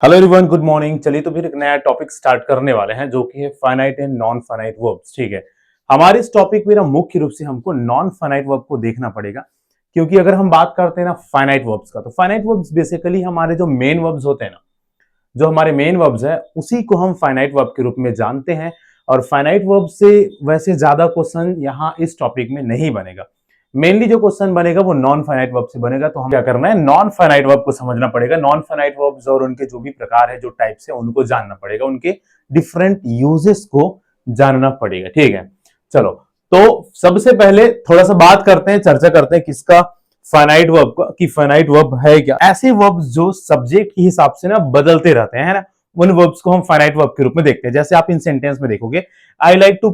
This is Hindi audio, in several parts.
Hello everyone, good morning. चलिए तो फिर एक नया टॉपिक स्टार्ट करने वाले हैं जो कि है finite and non finite verbs. ठीक है, हमारे इस टॉपिक में ना मुख्य रूप से हमको नॉन फाइनाइट वर्ब को देखना पड़ेगा, क्योंकि अगर हम बात करते हैं ना फाइनाइट वर्ब्स का, तो फाइनाइट वर्ब्स बेसिकली हमारे जो मेन वर्ब्स होते हैं ना, जो हमारे मेन वर्ब्स है उसी को हम फाइनाइट वर्ब के रूप में जानते हैं। और फाइनाइट वर्ब से वैसे ज्यादा क्वेश्चन यहाँ इस टॉपिक में नहीं बनेगा। मेनली जो क्वेश्चन बनेगा वो नॉन फाइनाइट वर्ब से बनेगा। तो हम क्या करना है, नॉन फाइनाइट वर्ब को समझना पड़ेगा। नॉन फाइनाइट वर्ब्स और उनके जो भी प्रकार है, जो टाइप्स है, उनको जानना पड़ेगा, उनके डिफरेंट यूजेस को जानना पड़ेगा। ठीक है, चलो तो सबसे पहले थोड़ा सा बात करते हैं, चर्चा करते हैं किसका, फाइनाइट वर्ब का, कि फाइनाइट वर्ब है क्या। ऐसे वर्ब्स जो सब्जेक्ट के हिसाब से ना बदलते रहते हैं, है ना, उन वर्ब्स को हम फाइनाइट वर्ब के रूप में देखते हैं। जैसे आप इन सेंटेंस में देखोगे, आई लाइक टू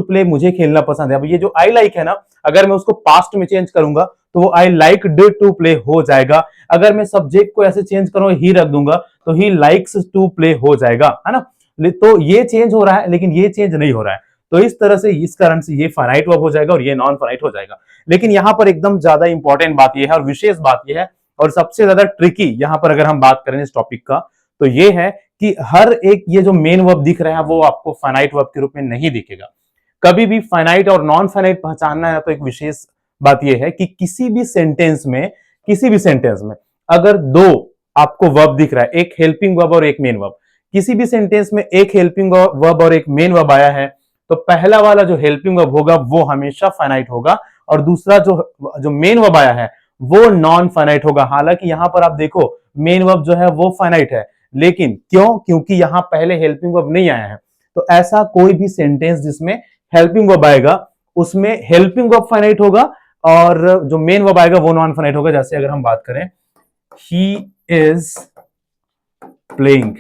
प्ले, मुझे खेलना पसंद है। अब ये जो आई लाइक है ना, अगर मैं उसको पास्ट में चेंज करूंगा तो वो आई लाइक टू प्ले हो जाएगा। अगर मैं सब्जेक्ट को ऐसे चेंज करूंगा, ही रख दूंगा, तो ही लाइक्स टू प्ले हो जाएगा, है ना। तो ये चेंज हो रहा है, लेकिन ये चेंज नहीं हो रहा है। तो इस तरह से, इस कारण से ये फाइनाइट वर्ब हो जाएगा और ये नॉन फाइनाइट हो जाएगा। लेकिन यहां पर एकदम ज्यादा इंपॉर्टेंट बात यह है और विशेष बात यह है और सबसे ज्यादा ट्रिकी यहां पर अगर हम बात करें इस टॉपिक का, तो ये है कि हर एक ये जो मेन वर्ब दिख रहा है वो आपको फाइनाइट वर्ब के रूप में नहीं दिखेगा। कभी भी फाइनाइट और नॉन फाइनाइट पहचानना है तो एक विशेष बात यह है कि किसी भी सेंटेंस में अगर दो आपको वर्ब दिख रहा है, एक हेल्पिंग वर्ब और एक मेन वर्ब, किसी भी सेंटेंस में एक हेल्पिंग वर्ब और एक मेन वर्ब आया है, तो पहला वाला जो हेल्पिंग वर्ब होगा वो हमेशा फाइनाइट होगा और दूसरा जो मेन वर्ब आया है वो नॉन फाइनाइट होगा। हालांकि यहां पर आप देखो मेन वर्ब जो है वो फाइनाइट है, लेकिन क्यों? क्योंकि यहां पहले हेल्पिंग वर्ब नहीं आया है। तो ऐसा कोई भी सेंटेंस जिसमें हेल्पिंग वर्ब आएगा उसमें हेल्पिंग वर्ब फाइनाइट होगा और जो मेन वर्ब आएगा वो नॉन फाइनाइट होगा। जैसे अगर हम बात करें, ही इज प्लेइंग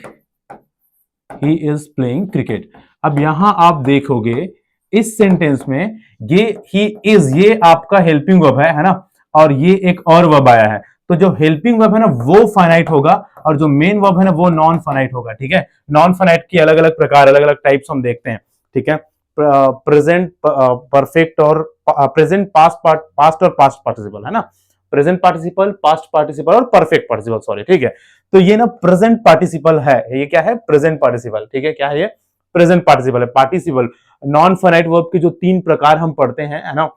क्रिकेट। अब यहां आप देखोगे इस सेंटेंस में ये ही इज, ये आपका हेल्पिंग वर्ब है ना, और ये एक और वर्ब आया है। तो जो हेल्पिंग वर्ब है ना वो फाइनाइट होगा और जो मेन वर्ब है ना वो नॉन फाइनाइट होगा। ठीक है, नॉन फाइनाइट की अलग अलग प्रकार, अलग अलग टाइप्स हम देखते हैं। ठीक है, प्रेजेंट परफेक्ट और प्रेजेंट पास्ट और पास्ट पार्टिसिपल, है ना, प्रेजेंट पार्टिसिपल, पास्ट पार्टिसिपल और परफेक्ट पार्टिसिपल, सॉरी। ठीक है, तो ये ना प्रेजेंट पार्टिसिपल है, ये क्या है, प्रेजेंट पार्टिसिपल। ठीक है, क्या है ये, प्रेजेंट पार्टिसिपल है। पार्टिसिपल नॉन फाइनाइट वर्ब के जो तीन प्रकार हम पढ़ते हैं, है ना,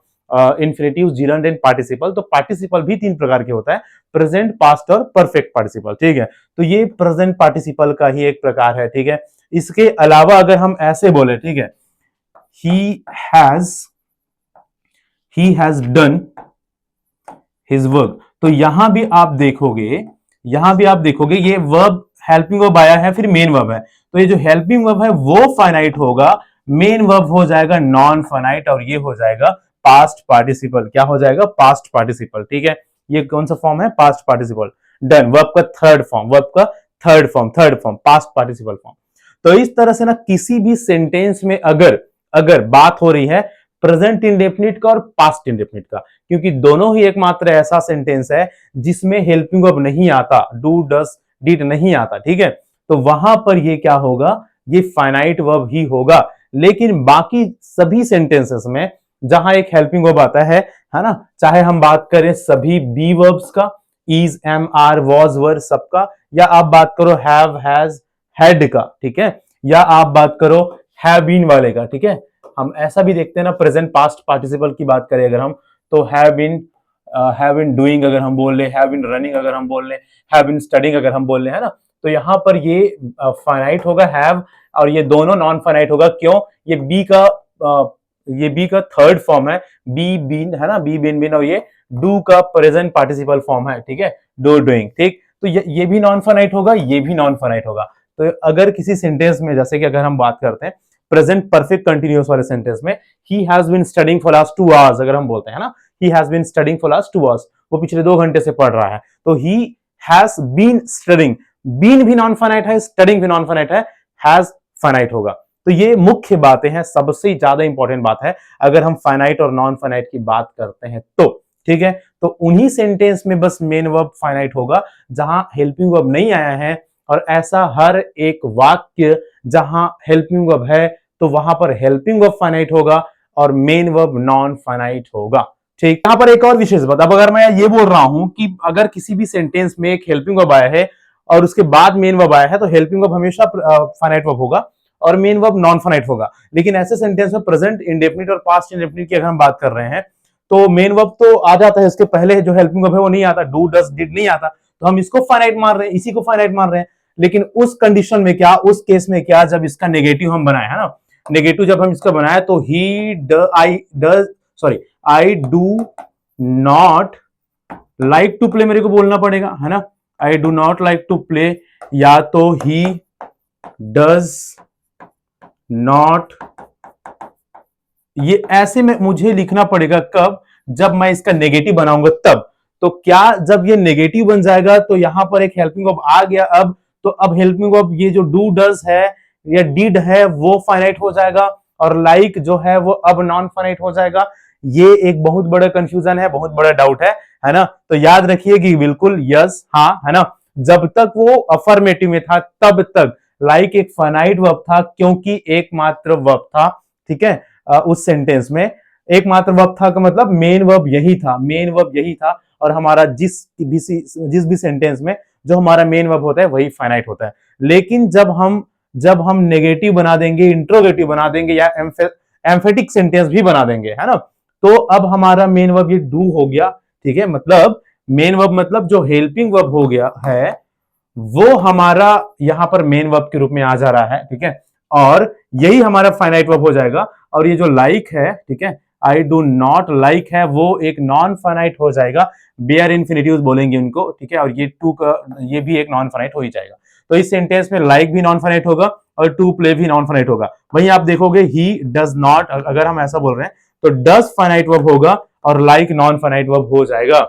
इन्फिनेटिव, जिरंड एंड पार्टिसिपल। तो पार्टिसिपल भी तीन प्रकार के होता है, प्रेजेंट, पास्ट और परफेक्ट पार्टिसिपल। ठीक है, तो ये प्रेजेंट पार्टिसिपल का ही एक प्रकार है। ठीक है, इसके अलावा अगर हम ऐसे बोले, ठीक है, he has done his work, तो यहां भी आप देखोगे ये वर्ब हेल्पिंग वर्ब आया है, फिर मेन वर्ब है। तो ये जो हेल्पिंग वर्ब है वो फाइनाइट होगा, मेन वर्ब हो जाएगा नॉन फाइनाइट और ये हो जाएगा पास्ट पार्टिसिपल। क्या हो जाएगा, पास्ट पार्टिसिपल। ठीक है, ये कौन सा फॉर्म है, पास्ट पार्टिसिपल। डन, वर्ब का third form, past participle form. तो इस तरह से ना किसी भी सेंटेंस में अगर बात हो रही है प्रेजेंट इंडेफिनिट का और पास्ट इंडेफिनिट का, क्योंकि दोनों ही एकमात्र ऐसा सेंटेंस है जिसमें हेल्पिंग वर्ब नहीं आता, डू, डस, डिड नहीं आता। ठीक है, तो वहां पर ये क्या होगा, ये फाइनाइट वर्ब ही होगा। लेकिन बाकी सभी सेंटेंसेस में जहां एक हेल्पिंग वर्ब आता है ना, चाहे हम बात करें सभी बी वर्ब्स का, इज, एम, आर, वॉज, वर, सबका, या आप बात करो हैव, हैज, हैड का, ठीक है, या आप बात करो हैव बीन वाले का। ठीक है, हम ऐसा भी देखते हैं ना, प्रेजेंट पास्ट पार्टिसिपल की बात करें अगर हम, तो हैव बीन डूइंग अगर हम बोल रहे, हैव बीन रनिंग अगर हम बोल रहे, हैव बीन स्टडिंग अगर हम बोल रहे, है ना, तो यहां पर ये फाइनाइट होगा हैव, और ये दोनों नॉन फाइनाइट होगा। क्यों? ये बी का थर्ड फॉर्म है, बी बीन, है ना, बी बीन, और ये डू का प्रेजेंट पार्टिसिपल फॉर्म है। ठीक है, डू, डूइंग। ठीक, तो ये भी नॉन फाइनाइट होगा, ये भी नॉन फाइनाइट होगा। तो अगर किसी सेंटेंस में, जैसे कि अगर हम बात करते हैं प्रेजेंट परफेक्ट कंटिन्यूअस वाले सेंटेंस में, he has been studying for last 2 hours अगर हम बोलते हैं ना, he has been studying for last 2 hours, वो पिछले 2 घंटे से पढ़ रहा है, तो he has been studying, been भी नॉन फाइनाइट है, स्टडिंग भी नॉन फाइनाइट है, हैज फाइनाइट होगा। तो ये मुख्य बातें हैं, सबसे ज्यादा इंपॉर्टेंट बात है अगर हम फाइनाइट और नॉन फाइनाइट की बात करते हैं तो। ठीक है, तो उन्हीं सेंटेंस में बस मेन वर्ब फाइनाइट होगा जहां हेल्पिंग वर्ब नहीं आया है, और ऐसा हर एक वाक्य जहां हेल्पिंग वर्ब है तो वहां पर हेल्पिंग वर्ब फाइनाइट होगा और मेन वर्ब नॉन फाइनाइट होगा। ठीक, यहां पर एक और विशेष बात, अब अगर मैं ये बोल रहा हूं कि अगर किसी भी सेंटेंस में एक हेल्पिंग वर्ब आया है और उसके बाद मेन वर्ब आया है तो हेल्पिंग वर्ब हमेशा फाइनाइट वर्ब होगा और मेन वर्ब नॉन फाइनाइट होगा। लेकिन ऐसे सेंटेंस में प्रेजेंट इंडेफिनिट और पास्ट इंडेफिनिट की अगर हम बात कर रहे हैं तो मेन वर्ब तो आ जाता है, इसके पहले जो हेल्पिंग वर्ब है वो नहीं आता, डू डज डिड नहीं आता, तो हम इसको फाइनाइट मान रहे हैं, इसी को फाइनाइट मान रहे हैं। लेकिन उस कंडीशन में क्या, उस केस में क्या, जब इसका नेगेटिव हम बनाए है ना, नेगेटिव जब हम इसका बनाए तो I do not like to play मेरे को बोलना पड़ेगा है ना, I do not like to play, या तो ही डज नॉट, ये ऐसे में मुझे लिखना पड़ेगा कब, जब मैं इसका नेगेटिव बनाऊंगा तब। तो क्या जब ये नेगेटिव बन जाएगा तो यहां पर एक हेल्पिंग वर्ब आ गया अब, तो अब हेल्पिंग वर्ब ये जो डू डज है या डिड है वो फाइनाइट हो जाएगा और लाइक जो है वो अब नॉन फाइनाइट हो जाएगा। ये एक बहुत बड़ा कंफ्यूजन है, बहुत बड़ा डाउट है ना। तो याद रखिए कि बिल्कुल यस हाँ है ना, जब तक वो अफर्मेटिव में था तब तक लाइक एक फाइनाइट वर्ब था, क्योंकि एकमात्र वर्ब था, ठीक है, उस सेंटेंस में एकमात्र वर्ब था का मतलब मेन वर्ब यही था, मेन वर्ब यही था। और हमारा जिस भी सेंटेंस में जो हमारा मेन वर्ब होता है वही फाइनाइट होता है। लेकिन जब हम नेगेटिव बना देंगे, इंट्रोगेटिव बना देंगे या एम्फेटिक सेंटेंस भी बना देंगे है ना, तो अब हमारा मेन वर्ब ये डू हो गया, ठीक है, मतलब मेन वर्ब मतलब जो हेल्पिंग वर्ब हो गया है वो हमारा यहां पर मेन वर्ब के रूप में आ जा रहा है, ठीक है, और यही हमारा फाइनाइट वर्ब हो जाएगा। और ये जो लाइक है, ठीक है, आई डू नॉट लाइक है वो एक नॉन फाइनाइट हो जाएगा, बेयर इंफिनिटिव्स बोलेंगे उनको, ठीक है, और ये टू का ये भी एक नॉन फाइनाइट हो ही जाएगा। तो इस सेंटेंस में लाइक भी नॉन फाइनाइट होगा और टू प्ले भी नॉन फाइनाइट होगा। वहीं आप देखोगे ही डज नॉट, अगर हम ऐसा बोल रहे हैं तो डज फाइनाइट वर्ब होगा और लाइक नॉन फाइनाइट वर्ब हो जाएगा,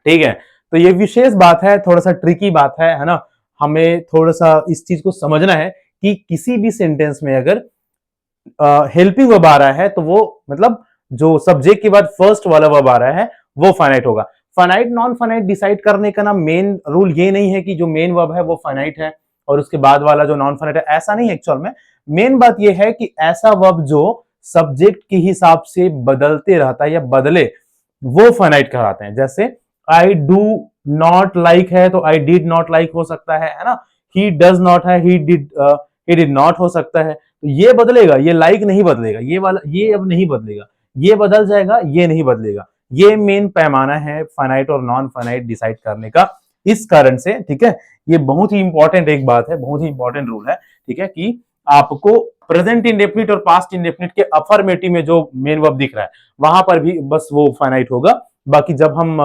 ठीक है। तो ये विशेष बात है, थोड़ा सा ट्रिकी बात है ना, हमें थोड़ा सा इस चीज को समझना है कि किसी भी सेंटेंस में अगर हेल्पिंग वर्ब आ रहा है तो वो मतलब जो सब्जेक्ट के बाद फर्स्ट वाला वर्ब आ रहा है वो फाइनाइट होगा। फाइनाइट नॉन फाइनाइट डिसाइड करने का ना मेन रूल ये नहीं है कि जो मेन वर्ब है वो फाइनाइट है और उसके बाद वाला जो नॉन फाइनाइट है, ऐसा नहीं है। एक्चुअल में मेन बात ये है कि ऐसा वर्ब जो सब्जेक्ट के हिसाब से बदलते रहता है या बदले, वो फाइनाइट कहलाते हैं। जैसे आई डू नॉट लाइक है तो आई डिड नॉट लाइक हो सकता है ना, ही डज नॉट है ही डिड नॉट हो सकता है। तो ये बदलेगा, ये लाइक नहीं बदलेगा, ये वाला ये अब नहीं बदलेगा, ये बदल जाएगा, ये नहीं बदलेगा। ये मेन पैमाना है फाइनाइट और नॉन फाइनाइट डिसाइड करने का, इस कारण से, ठीक है। ये बहुत ही इंपॉर्टेंट एक बात है, बहुत ही इंपॉर्टेंट रूल है, ठीक है, कि आपको प्रेजेंट इंडेफिनिट और पास्ट इंडेफिनिट के अफर्मेटिव में जो मेन वर्ब दिख रहा है वहां पर भी बस वो फाइनाइट होगा। बाकी जब हम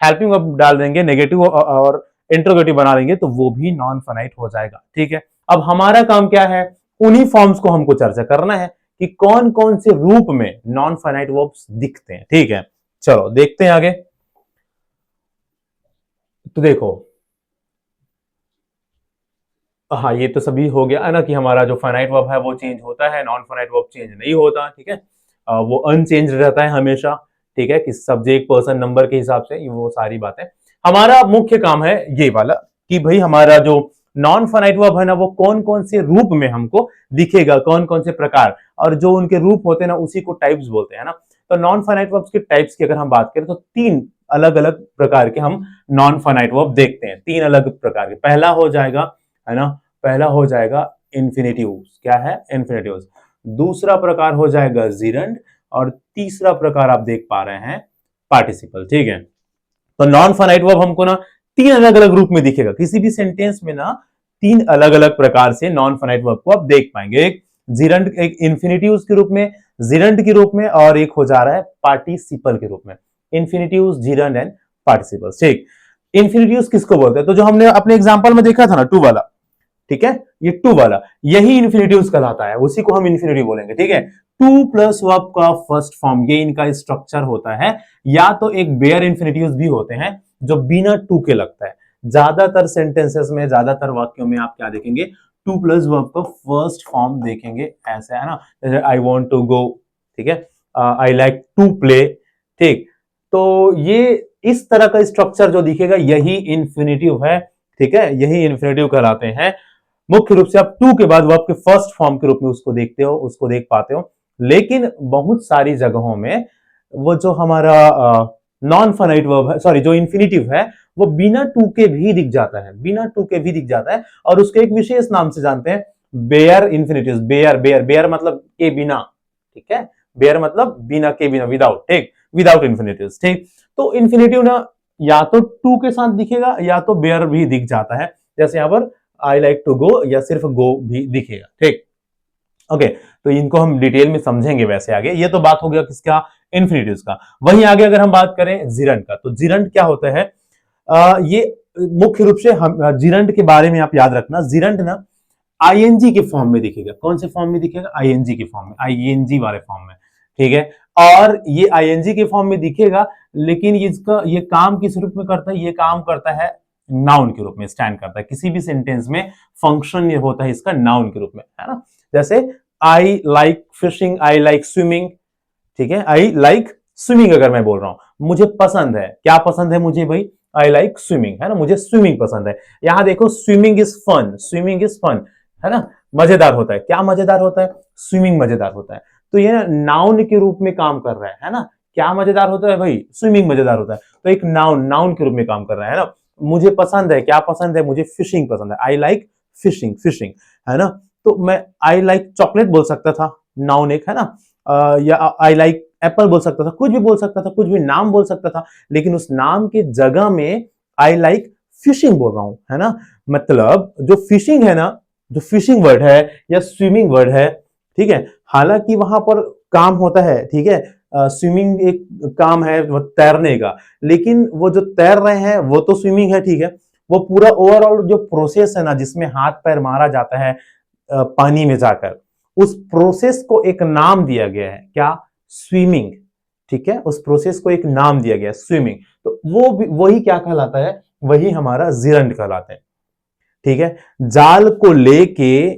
हेल्पिंग वर्ब डाल देंगे, नेगेटिव और इंट्रोगेटिव बना देंगे तो वो भी नॉन फाइनाइट हो जाएगा, ठीक है। अब हमारा काम क्या है, उन्हीं फॉर्म्स को हमको चर्चा करना है कि कौन कौन से रूप में नॉन फाइनाइट वर्ब्स दिखते हैं, ठीक है। चलो देखते हैं आगे। तो देखो, हाँ ये तो सभी हो गया है ना कि हमारा जो फाइनाइट वर्ब है वो चेंज होता है, नॉन फाइनाइट वर्ब चेंज नहीं होता, ठीक है, वो अनचेंज रहता है हमेशा, ठीक है, कि सब्जेक्ट पर्सन नंबर के हिसाब से, वो सारी बातें। हमारा मुख्य काम है ये वाला कि भाई हमारा जो नॉन फाइनाइट वर्ब है ना वो कौन कौन से रूप में हमको दिखेगा, कौन कौन से प्रकार, और जो उनके रूप होते हैं ना उसी को टाइप्स बोलते हैं ना। तो नॉन फाइनाइट वर्ब्स के टाइप्स की अगर हम बात करें तो तीन अलग अलग प्रकार के हम नॉन फाइनाइट वर्ब देखते हैं, तीन अलग प्रकार के। पहला हो जाएगा है ना, पहला हो जाएगा इंफिनिटिव्स, क्या है, इंफिनिटिव्स। दूसरा प्रकार हो जाएगा जिरंड और तीसरा प्रकार आप देख पा रहे हैं पार्टिसिपल, ठीक है। तो नॉन फाइनाइट वर्ब हमको ना तीन अलग अलग रूप में दिखेगा, किसी भी सेंटेंस में ना तीन अलग अलग प्रकार से नॉन फाइनाइट वर्ब को आप देख पाएंगे। एक जिरंड, एक इंफिनिटिव्स के रूप में, जिरंड के रूप में, और एक हो जा रहा है पार्टिसिपल के रूप में। इंफिनिटिव्स, जिरंड एंड पार्टिसिपल्स, ठीक। इंफिनिटिव्स किसको बोलते हैं, तो जो हमने अपने एग्जांपल में देखा था ना टू वाला, ठीक है, ये टू वाला यही इंफिनिटिव्स कहलाता है, उसी को हम इंफिनिटिव बोलेंगे, ठीक है। टू प्लस वर्ब का फर्स्ट फॉर्म, ये इनका स्ट्रक्चर होता है। या तो एक बेयर इंफिनिटिव्स भी होते हैं जो बिना टू के लगता है। ज्यादातर सेंटेंसेस में, ज्यादातर वाक्यों में आप क्या देखेंगे, टू प्लस वर्ब का फर्स्ट फॉर्म देखेंगे, ऐसा है ना, जैसे आई वॉन्ट टू गो, ठीक है, आई लाइक टू प्ले, ठीक। तो ये इस तरह का स्ट्रक्चर जो दिखेगा यही इंफिनिटिव है, ठीक है, यही इंफिनिटिव कहलाते हैं। मुख्य रूप से आप टू के बाद वर्ब के फर्स्ट फॉर्म के रूप में उसको देखते हो, उसको देख पाते हो। लेकिन बहुत सारी जगहों में वो जो हमारा नॉन फाइनाइट वर्ब है, सॉरी जो इन्फिनिटिव है वो बिना टू के भी दिख जाता है, बिना टू के भी दिख जाता है, और उसके एक विशेष नाम से जानते हैं, bare infinitive. Bare bare bare मतलब के बिना, ठीक है, बेयर मतलब बिना के बिना, विदाउट, ठीक, विदाउट इन्फिनिटिव, ठीक। तो इन्फिनिटिव ना या तो टू के साथ दिखेगा या तो बेयर भी दिख जाता है, जैसे यहां पर आई लाइक टू गो या सिर्फ गो भी दिखेगा, ठीक। ओके, तो इनको हम डिटेल में समझेंगे वैसे आगे। ये तो बात हो गया किसका, इन्फिनिटिव का। वहीं आगे अगर हम बात करें जिरंड का, तो जिरंड क्या होता है, ये मुख्य रूप से हम जिरंड के बारे में आप याद रखना, जिरंड ना आईएनजी के फॉर्म में दिखेगा। कौन से फॉर्म में दिखेगा, आईएनजी के फॉर्म में, आईएनजी वाले फॉर्म में, ठीक है। और ये आईएनजी के फॉर्म में दिखेगा, लेकिन इसका ये काम किस रूप में करता है, ये काम करता है नाउन के रूप में स्टैंड करता है। किसी भी सेंटेंस में फंक्शन ये होता है इसका नाउन के रूप में, है ना। जैसे I like fishing, I like swimming, ठीक है, आई लाइक स्विमिंग अगर मैं बोल रहा हूं, मुझे पसंद है, क्या पसंद है मुझे भाई, आई लाइक स्विमिंग, है ना, मुझे स्विमिंग पसंद है। यहां देखो swimming is fun, swimming is fun, है ना, मजेदार होता है। क्या मजेदार होता है, स्विमिंग मजेदार होता है। तो ये नाउन के रूप में काम कर रहा है ना। क्या मजेदार होता है भाई, स्विमिंग मजेदार होता है, तो एक नाउन, नाउन के रूप में काम कर रहा है ना। मुझे पसंद है, क्या पसंद है, मुझे फिशिंग पसंद है, आई लाइक फिशिंग, फिशिंग, है ना। तो मैं आई लाइक चॉकलेट बोल सकता था, नाउन एक, है ना, या आई लाइक एप्पल बोल सकता था, कुछ भी बोल सकता था, कुछ भी नाम बोल सकता था, लेकिन उस नाम के जगह में आई लाइक फिशिंग बोल रहा हूं, है ना। मतलब जो फिशिंग है ना, जो फिशिंग वर्ड है या स्विमिंग वर्ड है, ठीक है, हालांकि वहां पर काम होता है, ठीक है, स्विमिंग एक काम है वो तैरने का, लेकिन वो जो तैर रहे हैं वो तो स्विमिंग है, ठीक है। वो पूरा ओवरऑल जो प्रोसेस है ना, जिसमें हाथ पैर मारा जाता है पानी में जाकर, उस प्रोसेस को एक नाम दिया गया है, क्या, स्विमिंग, ठीक है, उस प्रोसेस को एक नाम दिया गया है, स्विमिंग। तो वो वही क्या कहलाता है, वही हमारा जिरंड कहलाता है, ठीक है। जाल को लेके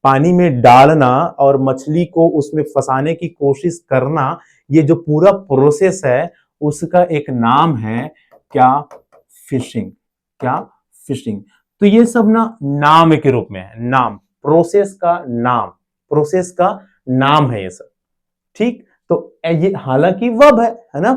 पानी में डालना और मछली को उसमें फंसाने की कोशिश करना, ये जो पूरा प्रोसेस है उसका एक नाम है क्या, फिशिंग, क्या, फिशिंग। तो ये सब ना नाम के रूप में है, नाम, प्रोसेस का नाम, प्रोसेस का नाम है ये सब, ठीक। तो ये हालांकि वर्ब है ना,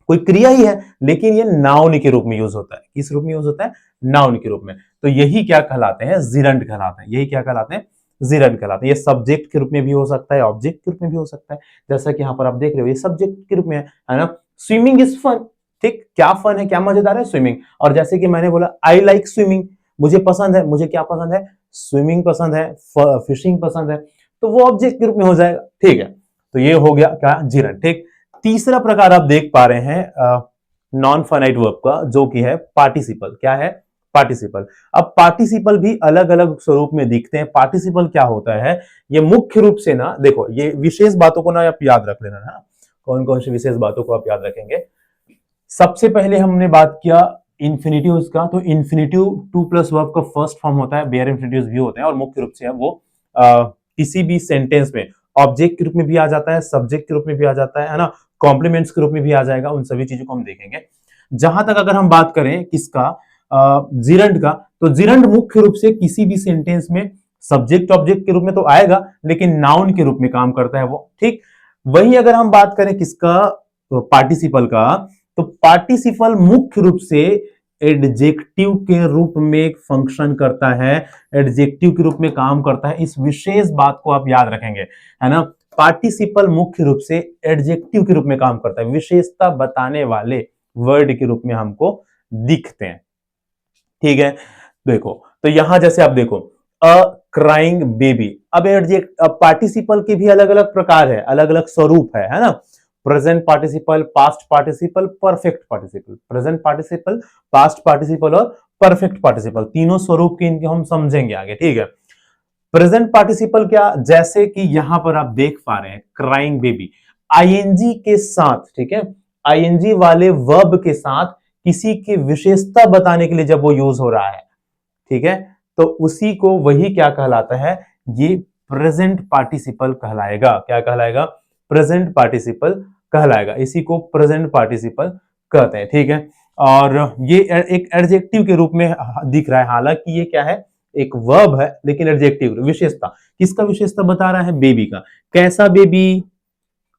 कोई क्रिया ही है, लेकिन ये नाउन के रूप में यूज होता है। किस रूप में यूज होता है, नाउन के रूप में। तो यही क्या कहलाते हैं, जिरंड कहलाते हैं। यही क्या कहलाते हैं, जिरंड कहलाते हैं। ये सब्जेक्ट के रूप में भी हो सकता है, ऑब्जेक्ट के रूप में भी हो सकता है, जैसा कि यहां पर आप देख रहे हो ये सब्जेक्ट के रूप में है ना। स्विमिंग इज फन, ठीक, क्या फन है, क्या मजेदार है, स्विमिंग। और जैसे कि मैंने बोला आई लाइक स्विमिंग, मुझे पसंद है, मुझे क्या पसंद है, स्विमिंग पसंद है, फिशिंग पसंद है, तो वो ऑब्जेक्ट के रूप में हो जाएगा, ठीक है। तो ये हो गया क्या, जिरंड, ठीक। तीसरा प्रकार आप देख पा रहे हैं नॉन फाइनाइट वर्ब का, जो कि है पार्टिसिपल। क्या है, पार्टिसिपल। अब पार्टिसिपल भी अलग अलग स्वरूप में दिखते हैं। पार्टिसिपल क्या होता है, ये मुख्य रूप से ना, देखो ये विशेष बातों को ना आप याद रख लेना है, कौन कौन सी विशेष बातों को आप याद रखेंगे। सबसे पहले हमने बात किया इन्फिनिटिव का, तो इन्फिनिटिव टू प्लस वर्ब का फर्स्ट फॉर्म होता है, बेयर इन्फिनिटिव भी होते हैं, और मुख्य रूप से है वो किसी भी सेंटेंस में ऑब्जेक्ट के रूप में भी आ जाता है, सब्जेक्ट के रूप में भी आ जाता है ना, कॉम्प्लीमेंट्स के रूप में भी आ जाएगा। उन सभी चीजों को हम देखेंगे। जहां तक अगर हम बात करें किसका, जिरंड का, तो जिरंड मुख्य रूप से किसी भी सेंटेंस में सब्जेक्ट ऑब्जेक्ट के रूप में तो आएगा, लेकिन नाउन के रूप में काम करता है वो, ठीक। वहीं अगर हम बात करें किसका, पार्टिसिपल का, तो पार्टिसिपल मुख्य रूप से एडजेक्टिव के रूप में फंक्शन करता है, एडजेक्टिव के रूप में काम करता है। इस विशेष बात को आप याद रखेंगे, है ना। पार्टिसिपल मुख्य रूप से एडजेक्टिव के रूप में काम करता है, विशेषता बताने वाले वर्ड के रूप में हमको दिखते हैं, ठीक है। देखो तो यहां जैसे आप देखो अ क्राइंग बेबी, अब एडजेक्ट, अब पार्टिसिपल के भी अलग अलग प्रकार है, अलग अलग स्वरूप है ना। Present participle, past participle, perfect participle, present participle, past participle और परफेक्ट पार्टिसिपल, तीनों स्वरूप के इनके हम समझेंगे आगे, ठीक है। प्रेजेंट पार्टिसिपल क्या, जैसे कि यहां पर आप देख पा रहे हैं क्राइंग बेबी, आईएनजी के साथ, ठीक है, आईएनजी वाले वर्ब के साथ किसी की विशेषता बताने के लिए जब वो यूज हो रहा है, ठीक है, तो उसी को वही क्या कहलाता है, ये प्रेजेंट पार्टिसिपल कहलाएगा। क्या कहलाएगा, प्रेजेंट पार्टिसिपल कहलाएगा, इसी को प्रेजेंट पार्टिसिपल कहते हैं, ठीक है। और ये एक एडजेक्टिव के रूप में दिख रहा है, हालांकि ये क्या है, एक वर्ब है, लेकिन एडजेक्टिव, विशेषता, किसका विशेषता बता रहा है, बेबी का। कैसा बेबी,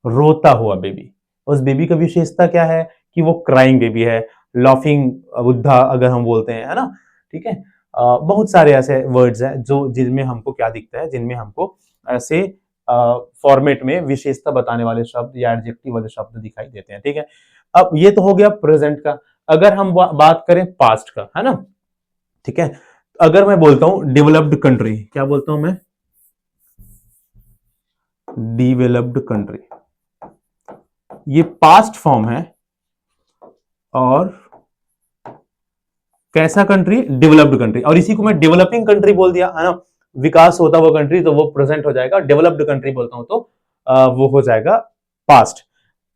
रोता हुआ बेबी, उस बेबी का विशेषता क्या है कि वो क्राइंग बेबी है, लाफिंग बुद्धा अगर हम बोलते हैं, है ना, ठीक है। बहुत सारे ऐसे वर्ड्स हैं जो जिनमें हमको क्या दिखता है, जिनमें हमको ऐसे फॉर्मेट में विशेषता बताने वाले शब्द या एडजेक्टिव वाले शब्द दिखाई देते हैं, ठीक है। अब ये तो हो गया प्रेजेंट का। अगर हम बात करें पास्ट का, है ना, ठीक है, अगर मैं बोलता हूं डेवलप्ड कंट्री, क्या बोलता हूं मैं, डेवलप्ड कंट्री, ये पास्ट फॉर्म है। और कैसा कंट्री, डेवलप्ड कंट्री, और इसी को मैं डेवलपिंग कंट्री बोल दिया, है ना, विकास होता हुआ कंट्री, तो वो प्रेजेंट हो जाएगा। डेवलप्ड कंट्री बोलता हूं तो वो हो जाएगा पास्ट।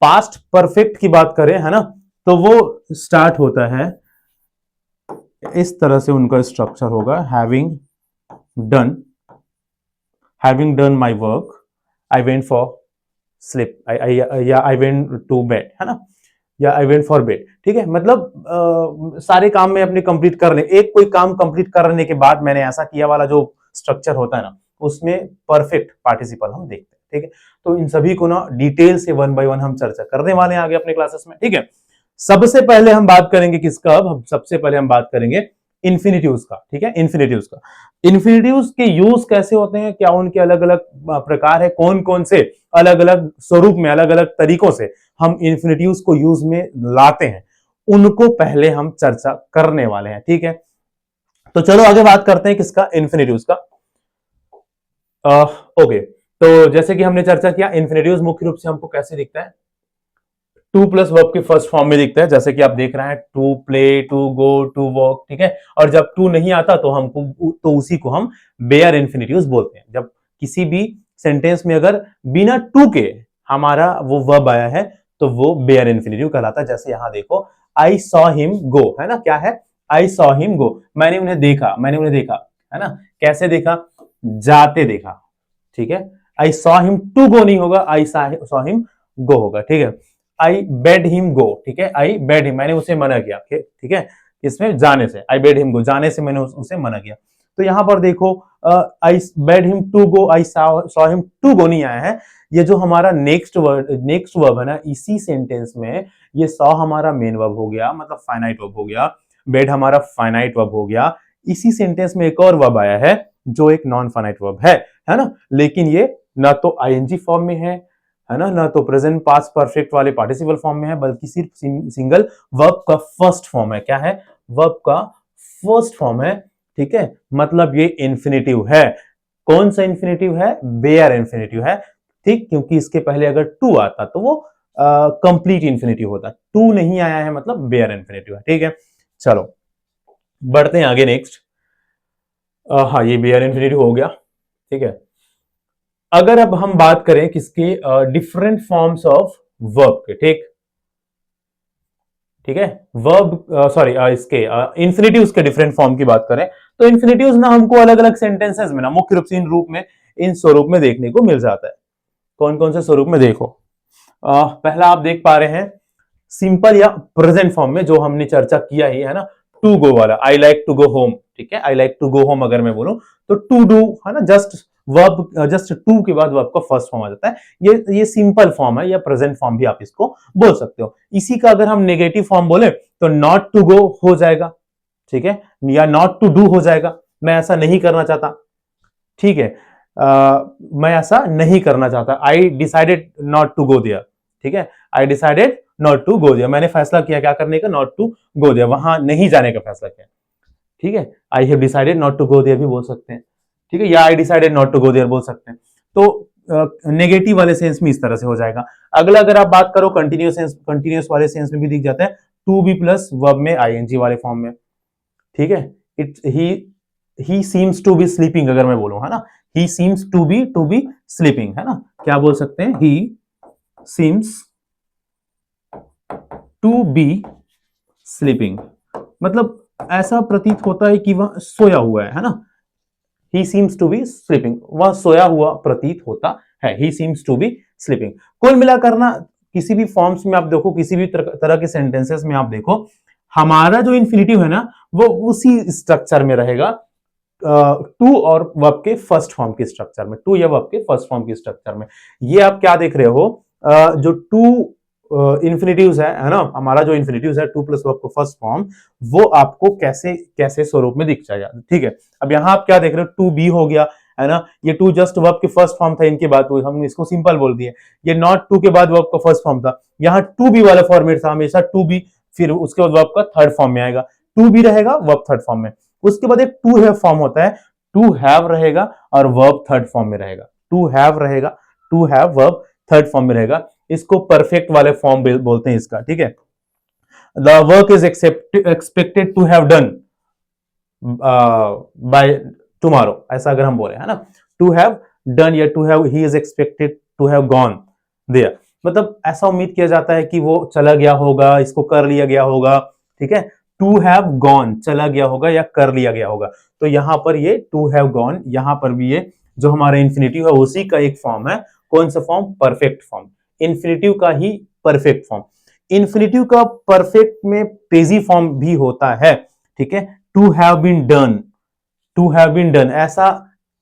पास्ट परफेक्ट की बात करें, है ना, तो वो स्टार्ट होता है इस तरह से, उनका स्ट्रक्चर होगा, done having done my work, I went for slip, या आई वेंट टू बेड, है ना, या आई वेंट फॉर बेड, ठीक है। मतलब सारे काम में अपने कंप्लीट करने, एक कोई काम कंप्लीट करने के बाद मैंने ऐसा किया वाला जो स्ट्रक्चर होता है ना, उसमें परफेक्ट पार्टिसिपल हम देखते हैं, ठीक है। तो इन सभी को ना डिटेल से वन बाय वन हम चर्चा करने वाले हैं आगे अपने क्लासेस में, ठीक है। सबसे पहले हम बात करेंगे किसका, अब सबसे पहले हम बात करेंगे इन्फिनिटिव्स का, ठीक है, इन्फिनिटिव्स का। इन्फिनिटिव्स के यूज कैसे होते हैं, क्या उनके अलग अलग प्रकार है, कौन कौन से अलग अलग स्वरूप में, अलग अलग तरीकों से हम इन्फिनिटिव्स को यूज में लाते हैं, उनको पहले हम चर्चा करने वाले हैं, ठीक है। तो चलो आगे बात करते हैं किसका, इन्फिनिटिव्स का। ओके, तो जैसे कि हमने चर्चा किया, इन्फिनिटिव्स मुख्य रूप से हमको कैसे दिखता है, टू प्लस वर्ब के फर्स्ट फॉर्म में दिखता है, जैसे कि आप देख रहे हैं, to play, to go, to walk, ठीक है। और जब टू नहीं आता तो हमको, तो उसी को हम बेयर इन्फिनिटिव्स बोलते हैं। जब किसी भी सेंटेंस में अगर बिना टू के हमारा वो वर्ब आया है तो वो बेयर इन्फिनिटिव कहलाता है। जैसे यहां देखो, आई सॉ हिम गो, है ना, क्या है, आई सॉ हिम गो, मैंने उन्हें देखा, मैंने उन्हें देखा, है ना, कैसे देखा, जाते देखा, ठीक है। I saw him to go नहीं होगा, आई सॉ हिम गो होगा, ठीक है। आई बेड हिम गो, ठीक है, आई बेड हिम, मैंने उसे मना किया, ठीक है, इसमें जाने से, आई बेड हिम गो, जाने से मैंने उसे मना किया। तो यहां पर देखो, I bade him to go, I saw him to go नहीं आया है। ये जो हमारा नेक्स्ट वर्ब है ना, इसी सेंटेंस में ये सॉ हमारा मेन वर्ब हो गया, मतलब फाइनाइट वर्ब हो गया, बेड हमारा फाइनाइट वर्ब हो गया। इसी सेंटेंस में एक और वर्ब आया है जो एक नॉन फाइनाइट वर्ब है ना, लेकिन ये ना तो आईएनजी फॉर्म में है ना, ना तो प्रेजेंट पास्ट परफेक्ट वाले पार्टिसिपल फॉर्म में है, बल्कि सिर्फ सिंगल वर्ब का फर्स्ट फॉर्म है। क्या है, वर्ब का फर्स्ट फॉर्म है, ठीक है। मतलब ये इन्फिनिटिव है। कौन सा इन्फिनिटिव है, बेयर इन्फिनिटिव है, ठीक, क्योंकि इसके पहले अगर टू आता तो वो कंप्लीट इन्फिनिटिव होता, टू नहीं आया है मतलब बेयर इन्फिनिटिव है, ठीक है। चलो बढ़ते हैं आगे, नेक्स्ट। हाँ, ये बेयर इन्फिनिटिव हो गया, ठीक है। अगर अब हम बात करें किसके, डिफरेंट फॉर्म्स ऑफ वर्ब के, ठीक है, वर्ब सॉरी इसके इन्फिनिटिव्स के डिफरेंट फॉर्म की बात करें, तो इन्फिनिटिव्स ना हमको अलग अलग सेंटेंसेस में ना मुख्य रूप से इन रूप में, इन स्वरूप में देखने को मिल जाता है। कौन कौन से स्वरूप में, देखो, पहला आप देख पा रहे हैं सिंपल या प्रेजेंट फॉर्म में, जो हमने चर्चा किया ही है ना, टू गो वाला, I like to go home, ठीक है, I like to go home अगर मैं बोलूं तो टू डू, है ना, जस्ट टू के बाद वर्ब का फर्स्ट फॉर्म आ जाता है। ये सिंपल फॉर्म है या प्रेजेंट फॉर्म भी आप इसको बोल सकते हो। इसी का अगर हम नेगेटिव फॉर्म बोले तो नॉट टू गो हो जाएगा, ठीक है, या नॉट टू डू हो जाएगा, मैं ऐसा नहीं करना चाहता, ठीक है, मैं ऐसा नहीं करना चाहता, I decided not to go there, ठीक है, I decided not to go there, मैंने फैसला किया क्या करने का, नॉट टू गो देयर, वहां नहीं जाने का फैसला किया, ठीक है। I have decided not to go there भी बोल सकते हैं, ठीक है, या I decided not to go there बोल सकते हैं। तो नेगेटिव वाले सेंस में इस तरह से हो जाएगा। अगला अगर आप बात करो कंटिन्यूस वाले सेंस में भी दिख जाता है, टू बी प्लस वर्ब में आईएनजी वाले फॉर्म में, ठीक है। It he seems to be sleeping अगर मैं बोलूं, है ना, he seems to be sleeping, है ना, क्या बोल सकते हैं, he seems to be sleeping, मतलब ऐसा प्रतीत होता है कि वह सोया हुआ है ना, he seems to be sleeping, वह सोया हुआ प्रतीत होता है, he seems to be sleeping। कुल मिलाकर ना किसी भी फॉर्म्स में आप देखो, किसी भी तरह के सेंटेंसेस में आप देखो, हमारा जो इन्फिनिटिव है ना वो उसी स्ट्रक्चर में रहेगा, टू और वर्ब के फर्स्ट फॉर्म के स्ट्रक्चर में, टू या वर्ब के फर्स्ट फॉर्म के स्ट्रक्चर में। ये आप क्या देख रहे हो, जो टू इन्फिनिटिव्स है ना, हमारा जो इन्फिनिटिव्स है टू प्लस वर्ब का फर्स्ट फॉर्म, वो आपको कैसे कैसे स्वरूप में दिख जाएगा। ठीक है, अब यहाँ आप क्या देख रहे हो, टू बी हो गया है ना, ये टू जस्ट वर्ब के फर्स्ट फॉर्म था, इनके बाद हमने इसको सिंपल बोल दिया। ये नॉट टू के बाद वर्ब का फर्स्ट फॉर्म था, यहाँ टू बी वाला फॉर्मेट था हमेशा, टू बी फिर उसके बाद वर्ब का थर्ड फॉर्म में आएगा, टू बी रहेगा वर्ब थर्ड फॉर्म में। उसके बाद एक टू हैव फॉर्म होता है, टू हैव रहेगा और वर्ब थर्ड फॉर्म में रहेगा, टू हैव रहेगा, to have verb third form में रहेगा, इसको परफेक्ट वाले फॉर्म बोलते हैं इसका। ठीक है, the work is expected to have done by tomorrow, ऐसा अगर हम बोले है ना, टू हैव डन या to have he is expected to have gone there, मतलब ऐसा उम्मीद किया जाता है कि वो चला गया होगा, इसको कर लिया गया होगा। ठीक है, टू हैव गॉन चला गया होगा या कर लिया गया होगा, तो यहां पर ये टू हैव गॉन, यहां पर भी ये जो हमारा इन्फिनिटिव है उसी का एक फॉर्म है। कौन सा फॉर्म? परफेक्ट फॉर्म, इन्फिनिटिव का ही परफेक्ट फॉर्म। इन्फिनिटिव का परफेक्ट में पेजी फॉर्म भी होता है। ठीक है, to have been done, to have been done ऐसा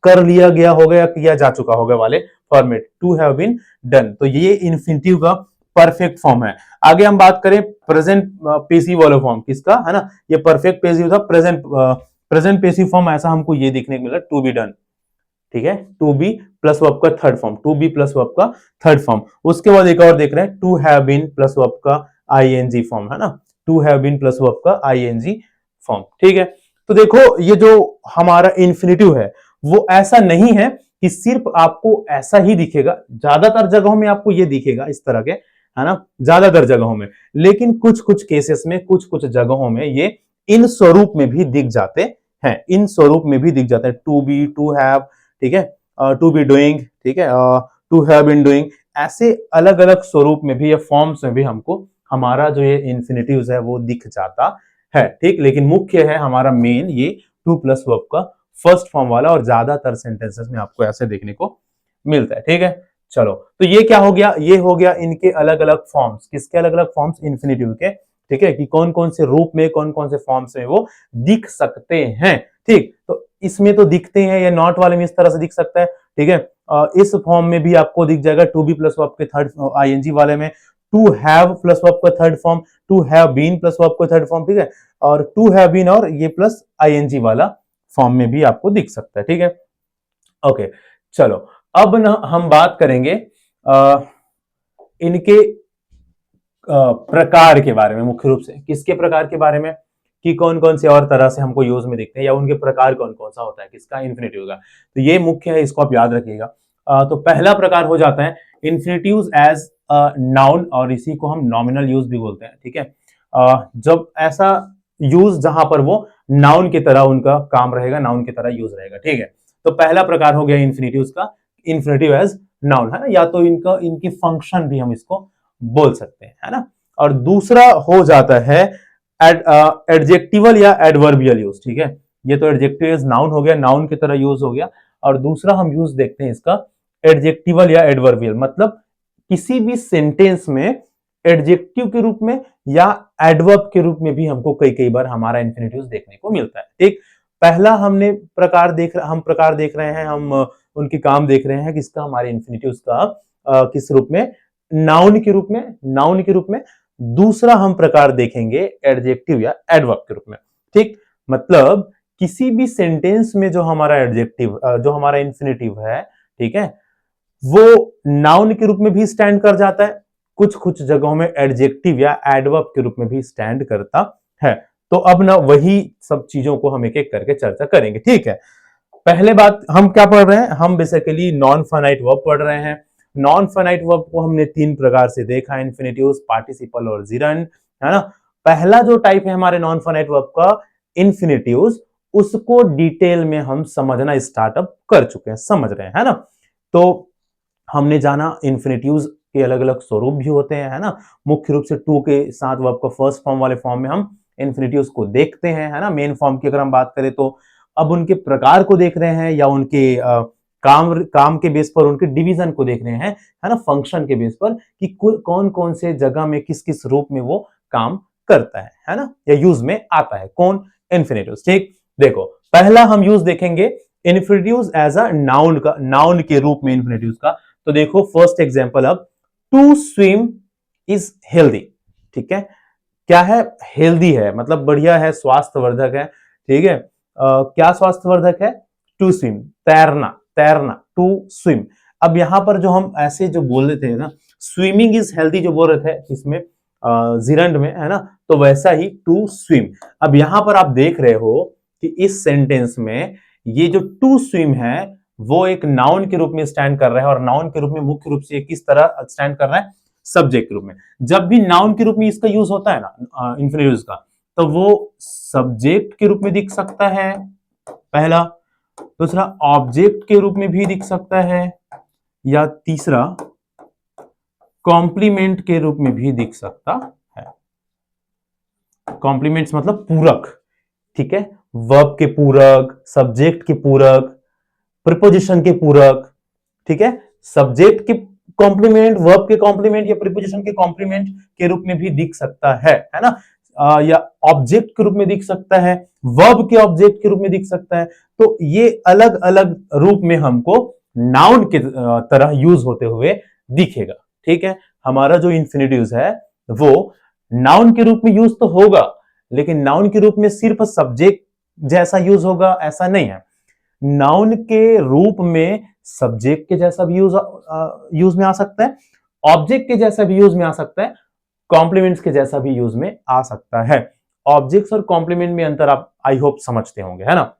कर लिया गया होगा या किया जा चुका होगा वाले format, to have been done, तो ये इन्फिनिटिव का परफेक्ट फॉर्म है। आगे हम बात करें प्रेजेंट पेसिव वाला फॉर्म किसका है ना, ये परफेक्ट पेसिव था, प्रेजेंट पेसिव फॉर्म ऐसा हमको ये देखने को मिला, टू बी डन। ठीक है, टू बी प्लस वर्ब का third form, to be plus verb का थर्ड फॉर्म। उसके बाद एक और देख रहे हैं, to have been plus verb का आईएनजी फॉर्म है ना, to have been plus verb का आईएनजी फॉर्म। ठीक है, तो देखो ये जो हमारा इन्फिनिटिव है वो ऐसा नहीं है कि सिर्फ आपको ऐसा ही दिखेगा, ज्यादातर जगहों में आपको ये दिखेगा इस तरह के है ना, ज्यादातर जगहों में, लेकिन कुछ कुछ केसेस में, कुछ कुछ जगहों में ये इन स्वरूप में भी दिख जाते हैं, इन स्वरूप में भी दिख जाते हैं, टू बी, टू हैव, ठीक है, टू बी डूइंग, ठीक है, टू हैव बीन डूइंग, ऐसे अलग अलग स्वरूप में भी या फॉर्म्स में भी हमको हमारा जो ये इन्फिनिटिव्स है वो दिख जाता है। ठीक, लेकिन मुख्य है हमारा मेन ये टू प्लस वर्ब का फर्स्ट फॉर्म वाला, और ज्यादातर सेंटेंसेस में आपको ऐसे देखने को मिलता है। ठीक है, चलो तो ये क्या हो गया, ये हो गया इनके अलग अलग फॉर्म्स, किसके अलग अलग फॉर्म्स, इन्फिनिटिव के। ठीक है, कि कौन कौन से रूप में, कौन कौन से फॉर्म्स में वो दिख सकते हैं। ठीक, तो इसमें तो दिखते हैं, या नॉट वाले में इस तरह से दिख सकता है। ठीक है, इस फॉर्म में भी आपको दिख जाएगा, टू बी प्लस वर्ब के थर्ड आईएनजी वाले में, टू हैव प्लस वर्ब का third form, to have been plus verb का थर्ड फॉर्म। ठीक है, और टू हैव बीन और ये प्लस आईएनजी वाला फॉर्म में भी आपको दिख सकता है। ठीक है, ओके, चलो अब ना हम बात करेंगे इनके प्रकार के बारे में, मुख्य रूप से किसके प्रकार के बारे में, कि कौन कौन से और तरह से हमको यूज में दिखते हैं, या उनके प्रकार कौन कौन सा होता है, किसका, इन्फिनिटिव का। तो ये मुख्य है, इसको आप याद रखिएगा। तो पहला प्रकार हो जाता है इन्फिनिटिव्स एज नाउन, और इसी को हम नॉमिनल यूज भी बोलते हैं। ठीक है, जब ऐसा यूज जहां पर वो नाउन की तरह उनका काम रहेगा, नाउन की तरह यूज रहेगा। ठीक है, तो पहला प्रकार हो गया इन्फिनिटिव्स का, इन्फिनिटिव एज नाउन है ना, या तो इनका इनकी फंक्शन भी हम इसको बोल सकते हैं, है ना। और दूसरा हो जाता है एडजेक्टिवल या एडवर्बियल यूज। ठीक है, ये तो एडजेक्टिव एज नाउन हो गया, नाउन की तरह यूज हो गया, और दूसरा हम यूज देखते हैं इसका एडजेक्टिवल या एडवर्बियल, मतलब किसी भी सेंटेंस में एडजेक्टिव के रूप में या एडवर्ब के रूप में भी हमको कई कई बार हमारा इन्फिनिटिव देखने को मिलता है। ठीक, पहला हमने प्रकार देख रहे हैं, हम उनके काम देख रहे हैं किसका, हमारे इन्फिनिटिव्स का किस रूप में, नाउन के रूप में, नाउन के रूप में। दूसरा हम प्रकार देखेंगे एडजेक्टिव या एडवर्ब के रूप में। ठीक, मतलब किसी भी सेंटेंस में जो हमारा एडजेक्टिव, जो हमारा इन्फिनिटिव है, ठीक है, वो नाउन के रूप में भी स्टैंड कर जाता है, कुछ कुछ जगहों में एडजेक्टिव या एडवर्ब के रूप में भी स्टैंड करता है। तो अब ना वही सब चीजों को हम एक एक करके चर्चा करेंगे। ठीक है, पहले बात हम क्या पढ़ रहे हैं, हम बेसिकली नॉन फाइनाइट वर्ब पढ़ रहे हैं। नॉन फाइनाइट वर्ब को हमने तीन प्रकार से देखा, इन्फिनिटिव्स, पार्टिसिपल और जिरंड, है ना। पहला जो टाइप है हमारे नॉन फाइनाइट वर्ब का, इन्फिनिटिव्स, उसको डिटेल में हम समझना स्टार्टअप कर चुके हैं, समझ रहे हैं, है ना। तो हमने जाना इन्फिनिटिव्स के अलग अलग स्वरूप भी होते हैं, है ना। मुख्य रूप से टू के साथ वर्ब का फर्स्ट फॉर्म वाले फॉर्म में हम इन्फिनिटिव्स को देखते हैं, है ना। मेन फॉर्म की अगर हम बात करें तो अब उनके प्रकार को देख रहे हैं, या उनके काम के बेस पर उनके डिवीजन को देख रहे हैं, है ना, फंक्शन के बेस पर, कि कौन कौन से जगह में किस किस रूप में वो काम करता है ना, या यूज में आता है, कौन, इन्फिनिटिव्स। ठीक, देखो पहला हम यूज देखेंगे इन्फिनिटिव्स एज अ नाउन का, नाउन के रूप में इन्फिनिटिव्स का। तो देखो फर्स्ट एग्जांपल, अब टू स्विम इज हेल्दी, ठीक है। क्या है? हेल्दी है, मतलब बढ़िया है, स्वास्थ्यवर्धक है, ठीक है। क्या स्वास्थ्यवर्धक है? टू स्विम, तैरना, तैरना, टू स्विम। अब यहां पर जो हम ऐसे जो बोल रहे थे ना, स्विमिंग इज हेल्दी जो बोल रहे थे इसमें जिरंड में, है ना, तो वैसा ही टू स्विम। अब यहां पर आप देख रहे हो कि इस सेंटेंस में ये जो टू स्विम है वो एक नाउन के रूप में स्टैंड कर रहा है, और नाउन के रूप में मुख्य रूप से किस तरह स्टैंड कर रहा है? सब्जेक्ट के रूप में। जब भी नाउन के रूप में इसका यूज होता है ना इंफिनिटिव्स का, तो वो सब्जेक्ट के रूप में दिख सकता है, पहला। दूसरा, ऑब्जेक्ट के रूप में भी दिख सकता है, या तीसरा कॉम्प्लीमेंट के रूप में भी दिख सकता है। कॉम्प्लीमेंट्स मतलब पूरक, ठीक है। वर्ब के पूरक, सब्जेक्ट के पूरक, प्रीपोजिशन के पूरक, ठीक है। सब्जेक्ट के कॉम्प्लीमेंट, वर्ब के कॉम्प्लीमेंट या प्रीपोजिशन के कॉम्प्लीमेंट के रूप में भी दिख सकता है ना। या ऑब्जेक्ट के रूप में दिख सकता है, वर्ब के ऑब्जेक्ट के रूप में दिख सकता है। तो ये अलग अलग रूप में हमको नाउन के तरह यूज होते हुए दिखेगा, ठीक है। हमारा जो इंफिनिटिव्स है वो नाउन के रूप में यूज तो होगा, लेकिन नाउन के रूप में सिर्फ सब्जेक्ट जैसा यूज होगा ऐसा नहीं है। नाउन के रूप में सब्जेक्ट के जैसा भी यूज में आ सकता है, ऑब्जेक्ट के जैसा भी यूज में आ सकता है, कॉम्प्लीमेंट्स के जैसा भी यूज में आ सकता है। ऑब्जेक्ट्स और कॉम्प्लीमेंट में अंतर आप आई होप समझते होंगे, है ना।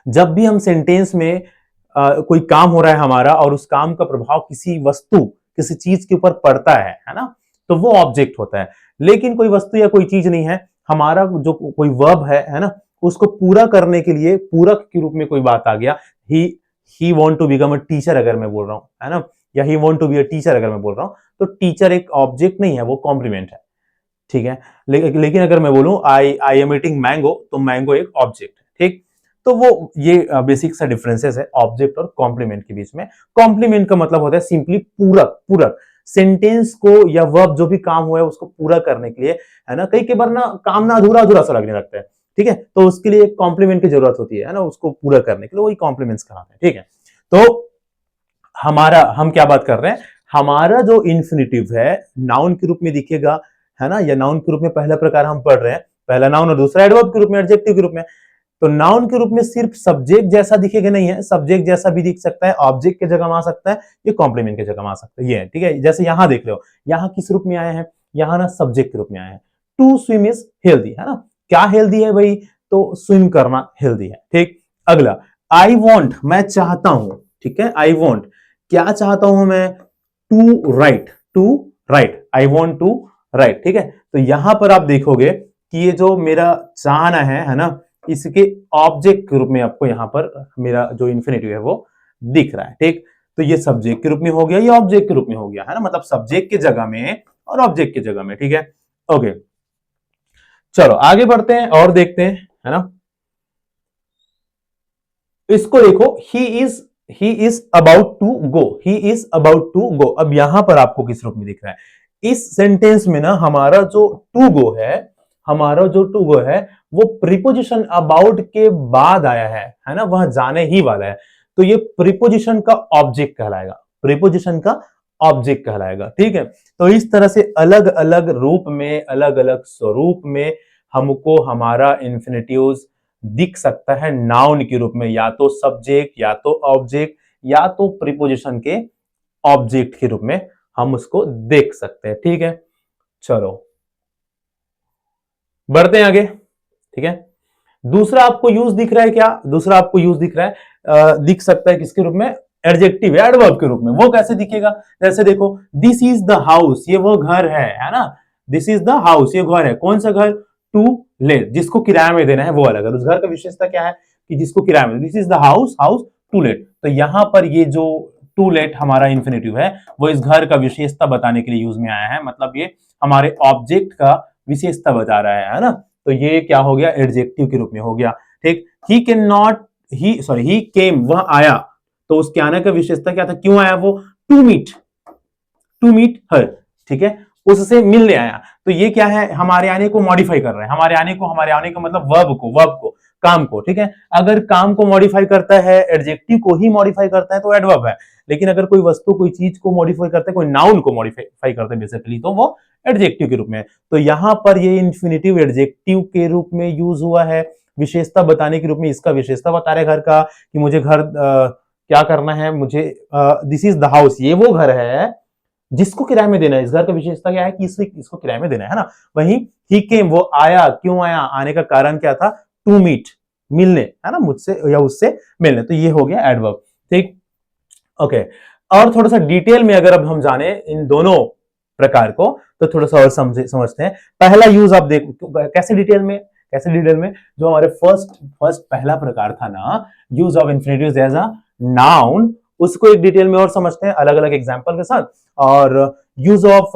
जब भी हम सेंटेंस में कोई काम हो रहा है हमारा, और उस काम का प्रभाव किसी वस्तु, किसी चीज के ऊपर पड़ता है ना, तो वो ऑब्जेक्ट होता है। लेकिन कोई वस्तु या कोई चीज नहीं है, हमारा जो कोई वर्ब है ना, उसको पूरा करने के लिए पूरक के रूप में कोई बात आ गया, he want to become a teacher अगर मैं बोल रहा हूं, है ना, या he want to be a teacher अगर मैं बोल रहा हूं, तो टीचर एक ऑब्जेक्ट नहीं है, वो कॉम्प्लीमेंट है, ठीक है। लेकिन अगर मैं बोलूं आई एम ईटिंग मैंगो, तो मैंगो एक ऑब्जेक्ट है, ठीक। तो वो ये बेसिक सा डिफरेंसेस है ऑब्जेक्ट और कॉम्प्लीमेंट के बीच में। कॉम्प्लीमेंट का मतलब होता है सिंपली पूरक, पूरक सेंटेंस को या वर्ब जो भी काम हुआ है उसको पूरा करने के लिए, है ना। कई बार ना काम ना अधूरा अधूरा सा लगने लगता है, ठीक है, तो उसके लिए एक कॉम्प्लीमेंट की जरूरत होती है ना, उसको पूरा करने के लिए, वही कॉम्प्लीमेंट्स कहलाते हैं, ठीक है। तो हमारा, हम क्या बात कर रहे हैं, हमारा जो इंफिनिटिव है नाउन के रूप में दिखेगा, है ना, या नाउन के रूप में पहला प्रकार हम पढ़ रहे हैं, पहला नाउन और दूसरा एडवर्ब के रूप में, एडजेक्टिव के रूप में। तो नाउन के रूप में सिर्फ सब्जेक्ट जैसा दिखेगा नहीं है, सब्जेक्ट जैसा भी दिख सकता है, ऑब्जेक्ट के जगह में आ सकता है, ये कॉम्प्लीमेंट के जगह में आ सकता है, ये है, ठीक है। जैसे यहां देख लो, यहां किस रूप में आए हैं, यहां ना सब्जेक्ट के रूप में आए हैं। टू स्विम इज हेल्दी, है ना। क्या हेल्दी है भाई? तो स्विम करना हेल्दी है, ठीक। अगला, आई वॉन्ट, मैं चाहता हूं, ठीक है। आई वॉन्ट, क्या चाहता हूं मैं? To write, to write, I want to write, ठीक है। तो यहां पर आप देखोगे कि ये जो मेरा चाहना है ना, इसके ऑब्जेक्ट के रूप में आपको यहां पर मेरा जो इंफिनिटिव है वो दिख रहा है, ठीक। तो ये सब्जेक्ट के रूप में हो गया, ये ऑब्जेक्ट के रूप में हो गया, है ना, मतलब सब्जेक्ट की जगह में और ऑब्जेक्ट की जगह में, ठीक है। ओके, चलो आगे बढ़ते हैं और देखते हैं, है ना। इसको देखो, he is about to go, he is about to go. अब यहां पर आपको किस रूप में दिख रहा है? इस सेंटेंस में ना हमारा जो टू गो है, हमारा जो टू गो है वो प्रीपोजिशन अबाउट के बाद आया है ना, वह जाने ही वाला है। तो ये प्रीपोजिशन का ऑब्जेक्ट कहलाएगा, प्रीपोजिशन का ऑब्जेक्ट कहलाएगा, ठीक है। तो इस तरह से अलग अलग रूप में, अलग अलग स्वरूप में हमको हमारा इंफिनिटिव्स दिख सकता है नाउन के रूप में, या तो सब्जेक्ट, या तो ऑब्जेक्ट, या तो प्रीपोजिशन के ऑब्जेक्ट के रूप में हम उसको देख सकते हैं, ठीक है। चलो बढ़ते हैं आगे, ठीक है। दूसरा आपको यूज दिख रहा है क्या? दूसरा आपको यूज दिख रहा है, दिख सकता है किसके रूप में? एडजेक्टिव, एडवर्ब के रूप में। वो कैसे दिखेगा? जैसे देखो, दिस इज द हाउस, ये वो घर है ना। दिस इज द हाउस, ये घर है। कौन सा घर? टू लेट, जिसको किराए में देना है वो अलग है। उस घर का विशेषता क्या है कि जिसको किराए में, this is the house, house to let. तो यहां पर ये जो टू लेट हमारा इंफिनिटिव है वो इस घर का विशेषता बताने के लिए यूज में आया है, मतलब ये हमारे ऑब्जेक्ट का विशेषता बता रहा है ना। तो ये क्या हो गया? एडजेक्टिव के रूप में हो गया, ठीक। ही कैन नॉट, ही केम, वह आया। तो उसके आने का विशेषता क्या था? क्यों आया वो? टू मीट हर, ठीक है, उससे मिलने आया। तो ये क्या है? हमारे आने को मॉडिफाई कर रहे हैं, हमारे आने को मतलब वर्ब को, काम को, ठीक है। अगर काम को मॉडिफाई करता है, एडजेक्टिव को ही मॉडिफाई करता है तो एडवर्ब है। लेकिन अगर कोई वस्तु कोई चीज को मॉडिफाई करता है, कोई नाउन को मॉडिफाई करता है बेसिकली, तो वो एडजेक्टिव के रूप में है। तो यहां पर ये इन्फिनेटिव एडजेक्टिव के रूप में यूज हुआ है, विशेषता बताने के रूप में। इसका विशेषता बता रहे घर का कि मुझे घर क्या करना है, मुझे दिस इज द हाउस, ये वो घर है जिसको किराए में देना है। इस घर का विशेषता क्या है कि इसको किराए में देना है ना। वहीं ही केम, वो आया, क्यों आया, आने का कारण क्या था, टू मीट, मिलने, है ना, मुझसे या उससे मिलने। तो ये हो गया एडवर्ब, ठीक, ओके। और थोड़ा सा डिटेल में अगर अब हम जाने इन दोनों प्रकार को, तो थोड़ा सा और समझते हैं। पहला यूज आप देख कैसे डिटेल में, जो हमारे फर्स्ट पहला प्रकार था ना, use of infinitives as a noun, उसको एक डिटेल में और समझते हैं अलग अलग एग्जांपल के साथ। और use of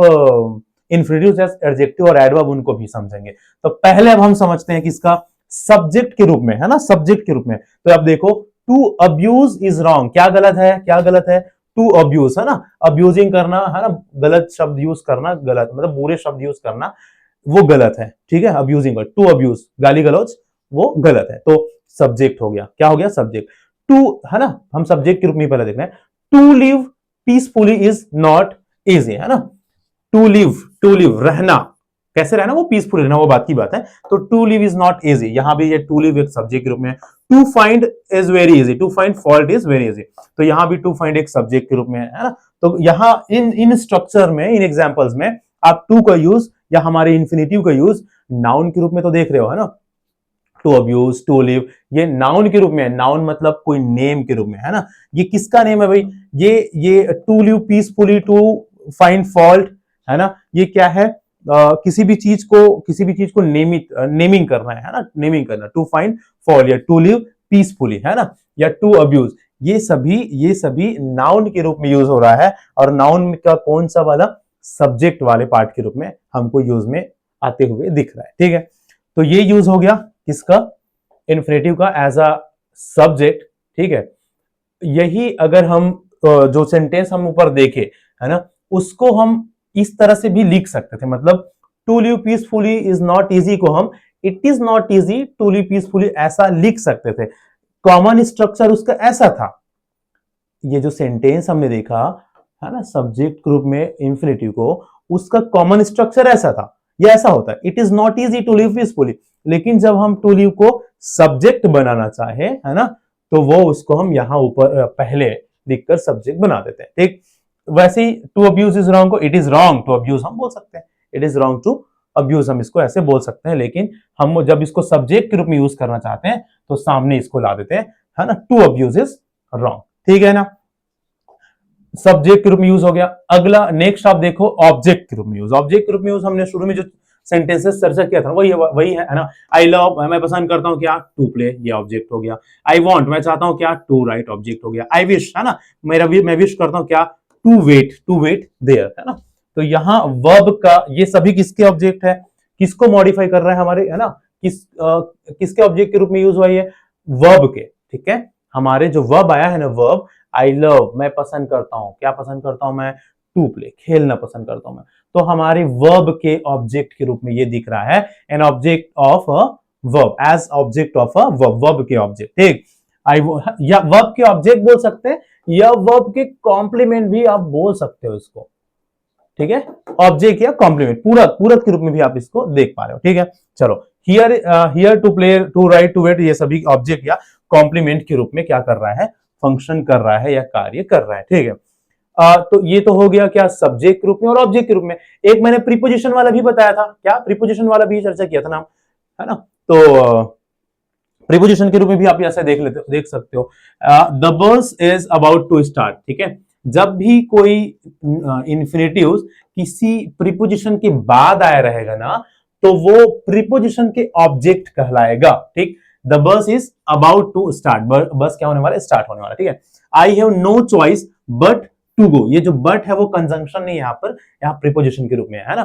infinitives as adjective और एडवर्ब, उनको भी समझेंगे। तो पहले अब हम समझते हैं कि इसका सब्जेक्ट के रूप में, है ना, सब्जेक्ट के रूप में। तो अब देखो, टू अब्यूज इज रॉन्ग, क्या गलत है, टू अब्यूज, है ना, अब्यूजिंग करना, है ना, गलत शब्द यूज करना, गलत मतलब बुरे शब्द यूज करना, वो गलत है, ठीक है। अब्यूजिंग, टू अब्यूज, गाली गलौज, वो गलत है। तो सब्जेक्ट हो गया, क्या हो गया, सब्जेक्ट। टू, है ना, हम सब्जेक्ट के रूप में पहले देख रहे हैं। To live peacefully is not easy, है ना। टू लिव रहना, कैसे रहना, वो पीसफुल रहना, वो बात की बात है। तो to live is not easy, यहां भी ये टू लिव एक सब्जेक्ट के रूप में है। To find is very easy, to find fault is very easy, तो यहां भी टू फाइंड एक सब्जेक्ट के रूप में है ना। तो यहां इन स्ट्रक्चर में, इन एग्जांपल्स में आप टू का यूज या हमारे इन्फिनेटिव का यूज नाउन के रूप में तो देख रहे हो, है ना। टू अब्यूज, टू लिव, ये नाउन के रूप में है। नाउन मतलब कोई नेम के रूप में, है ना। ये किसका नेम है भाई, ये to live peacefully, to find fault, है ना, ये क्या है, किसी भी चीज को नेमिंग करना है ना, नेमिंग करना, टू फाइंड फॉल्ट या टू लिव पीसफुली, है ना, या टू अब्यूज, ये सभी नाउन के रूप में यूज हो रहा है। और नाउन का कौन सा वाला, सब्जेक्ट वाले पार्ट के रूप में हमको यूज में आते हुए दिख रहा है, ठीक है। तो ये यूज हो गया किसका, इन्फिनेटिव का, एज अ सब्जेक्ट, ठीक है। यही अगर हम जो सेंटेंस हम ऊपर देखे, है ना, उसको हम इस तरह से भी लिख सकते थे। मतलब to live peacefully is not easy को हम it is not easy to live peacefully ऐसा लिख सकते थे। कॉमन स्ट्रक्चर उसका ऐसा था। ये जो सेंटेंस हमने देखा, है ना, सब्जेक्ट ग्रुप में इंफिनिटिव को, उसका कॉमन स्ट्रक्चर ऐसा था, ये ऐसा होता है, it is not easy to live peacefully. लेकिन जब हम टू लिव को सब्जेक्ट बनाना चाहे, है ना, तो वो उसको हम यहां ऊपर पहले लिखकर सब्जेक्ट बना देते हैं, ठीक। वैसे ही टू अब्यूज इज रॉन्ग को it is wrong to abuse हम बोल सकते हैं, it is wrong to abuse हम इसको ऐसे बोल सकते हैं। लेकिन हम जब इसको सब्जेक्ट के रूप में यूज करना चाहते हैं तो सामने इसको ला देते हैं, है ना, टू अब्यूज इज रॉन्ग, ठीक है ना। सब्जेक्ट के रूप में यूज हो गया। अगला नेक्स्ट आप देखो, ऑब्जेक्ट के रूप में यूज। ऑब्जेक्ट के रूप में यूज हमने शुरू में जो सेंटेंसेस चर्चा किया था वही है ना। आई लव, मैं पसंद करता हूं क्या, टू प्ले, ये ऑब्जेक्ट हो गया। आई वांट, मैं चाहता हूं क्या, टू राइट, ऑब्जेक्ट हो गया। आई विश, है ना, मैं विश करता हूं क्या, टू वेट देयर, है ना। तो यहां वर्ब का ये सभी किसके ऑब्जेक्ट है, किसको मॉडिफाई कर रहा है हमारे, है ना, किसके ऑब्जेक्ट के रूप में यूज हुआ है, वर्ब के, ठीक है। हमारे जो वर्ब आया है ना, वर्ब आई लव, मैं पसंद करता हूं, क्या पसंद करता हूं मैं, टू प्ले, खेलना पसंद करता हूं मैं। तो हमारे वर्ब के ऑब्जेक्ट के रूप में ये दिख रहा है, an object of a verb, as object of a verb, verb के ऑब्जेक्ट, ठीक। या वर्ब के ऑब्जेक्ट बोल सकते हैं, या वर्ब के कॉम्प्लीमेंट भी आप बोल सकते हो इसको, ठीक है। ऑब्जेक्ट या कॉम्प्लीमेंट, पूरक के रूप में भी आप इसको देख पा रहे हो, ठीक है। चलो, here to play, to write, to wait, ये सभी ऑब्जेक्ट या कॉम्प्लीमेंट के रूप में क्या कर रहा है, फंक्शन कर रहा है या कार्य कर रहा है, ठीक है। तो ये तो हो गया क्या, सब्जेक्ट के रूप में और ऑब्जेक्ट के रूप में। एक मैंने प्रीपोजिशन वाला भी बताया था, क्या प्रीपोजिशन वाला भी चर्चा किया था ना, है ना। तो प्रीपोजिशन के रूप में भी आप ऐसे देख सकते हो, the bus is about to start, ठीक है। जब भी कोई इंफिनिटिव किसी प्रीपोजिशन के बाद आया रहेगा ना, तो वो प्रीपोजिशन के ऑब्जेक्ट कहलाएगा, ठीक। The bus is about to start, बस क्या होने वाला है, स्टार्ट होने वाला, ठीक है। I have no choice but to go, ये जो बट है वो कंजंक्शन नहीं, यहाँ पर, यहाँ प्रीपोजिशन के रूप में है ना।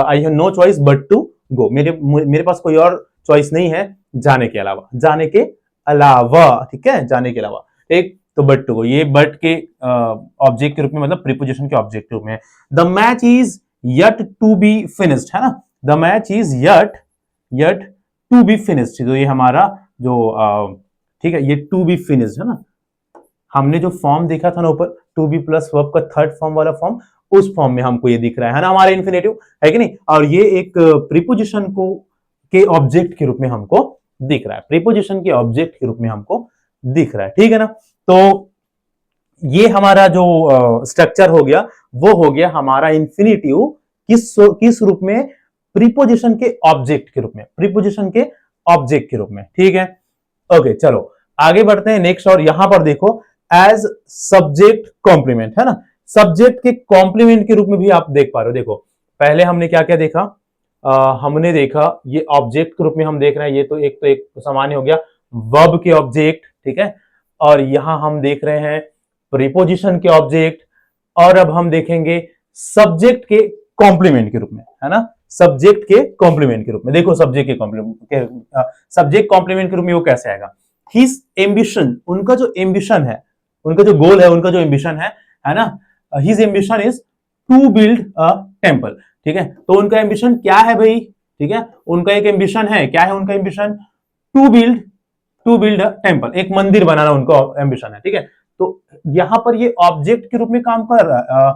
I have no choice but to go, मेरे पास कोई और चॉइस नहीं है जाने के अलावा, ठीक है, जाने के अलावा, ठीक। तो बट टू गो, ये बट के ऑब्जेक्ट के रूप में, मतलब प्रीपोजिशन के ऑब्जेक्ट के रूप में। The match is yet to be finished, है ना, the match is yet to be finished, तो ये हमारा जो ठीक है, ये टू बी फिनिश्ड है ना, हमने जो फॉर्म देखा था ना ऊपर, टू बी प्लस वर्ब का थर्ड फॉर्म वाला फॉर्म, उस फॉर्म में हमको ये दिख रहा है ना हमारा इन्फिनेटिव, है कि नहीं। और ये एक प्रीपोजिशन को के ऑब्जेक्ट के रूप में हमको दिख रहा है, प्रीपोजिशन के ऑब्जेक्ट के रूप में हमको दिख रहा है, ठीक है ना। तो ये हमारा जो स्ट्रक्चर हो गया, वो हो गया हमारा इन्फिनेटिव किस रूप में, प्रीपोजिशन के ऑब्जेक्ट के रूप में, प्रीपोजिशन के ऑब्जेक्ट के रूप में, ठीक है। ओके चलो आगे बढ़ते हैं नेक्स्ट। और यहां पर देखो एज सब्जेक्ट कॉम्प्लीमेंट, है ना, सब्जेक्ट के कॉम्प्लीमेंट के रूप में भी आप देख पा रहे हो। देखो पहले हमने क्या क्या देखा, हमने देखा ये ऑब्जेक्ट के रूप में हम देख रहे हैं, ये तो एक सामान्य हो गया वर्ब के ऑब्जेक्ट, ठीक है। और यहां हम देख रहे हैं प्रीपोजिशन के ऑब्जेक्ट, और अब हम देखेंगे सब्जेक्ट के कॉम्प्लीमेंट के रूप में, है ना, सब्जेक्ट के कॉम्प्लीमेंट के रूप में। देखो सब्जेक्ट के कॉम्प्लीमेंट, सब्जेक्ट कॉम्प्लीमेंट के रूप में वो कैसे आएगा, हिज एम्बिशन, उनका जो एम्बिशन है, उनका जो गोल है, उनका जो एम्बिशन है ना, his ambition is to build a temple, ठीक है। तो उनका एम्बिशन क्या है भाई, ठीक है, उनका एक एम्बिशन है, क्या है उनका ambition, to build a temple, एक मंदिर बनाना उनका एम्बिशन है, ठीक है। तो यहां पर ये ऑब्जेक्ट के रूप में काम कर रहा है,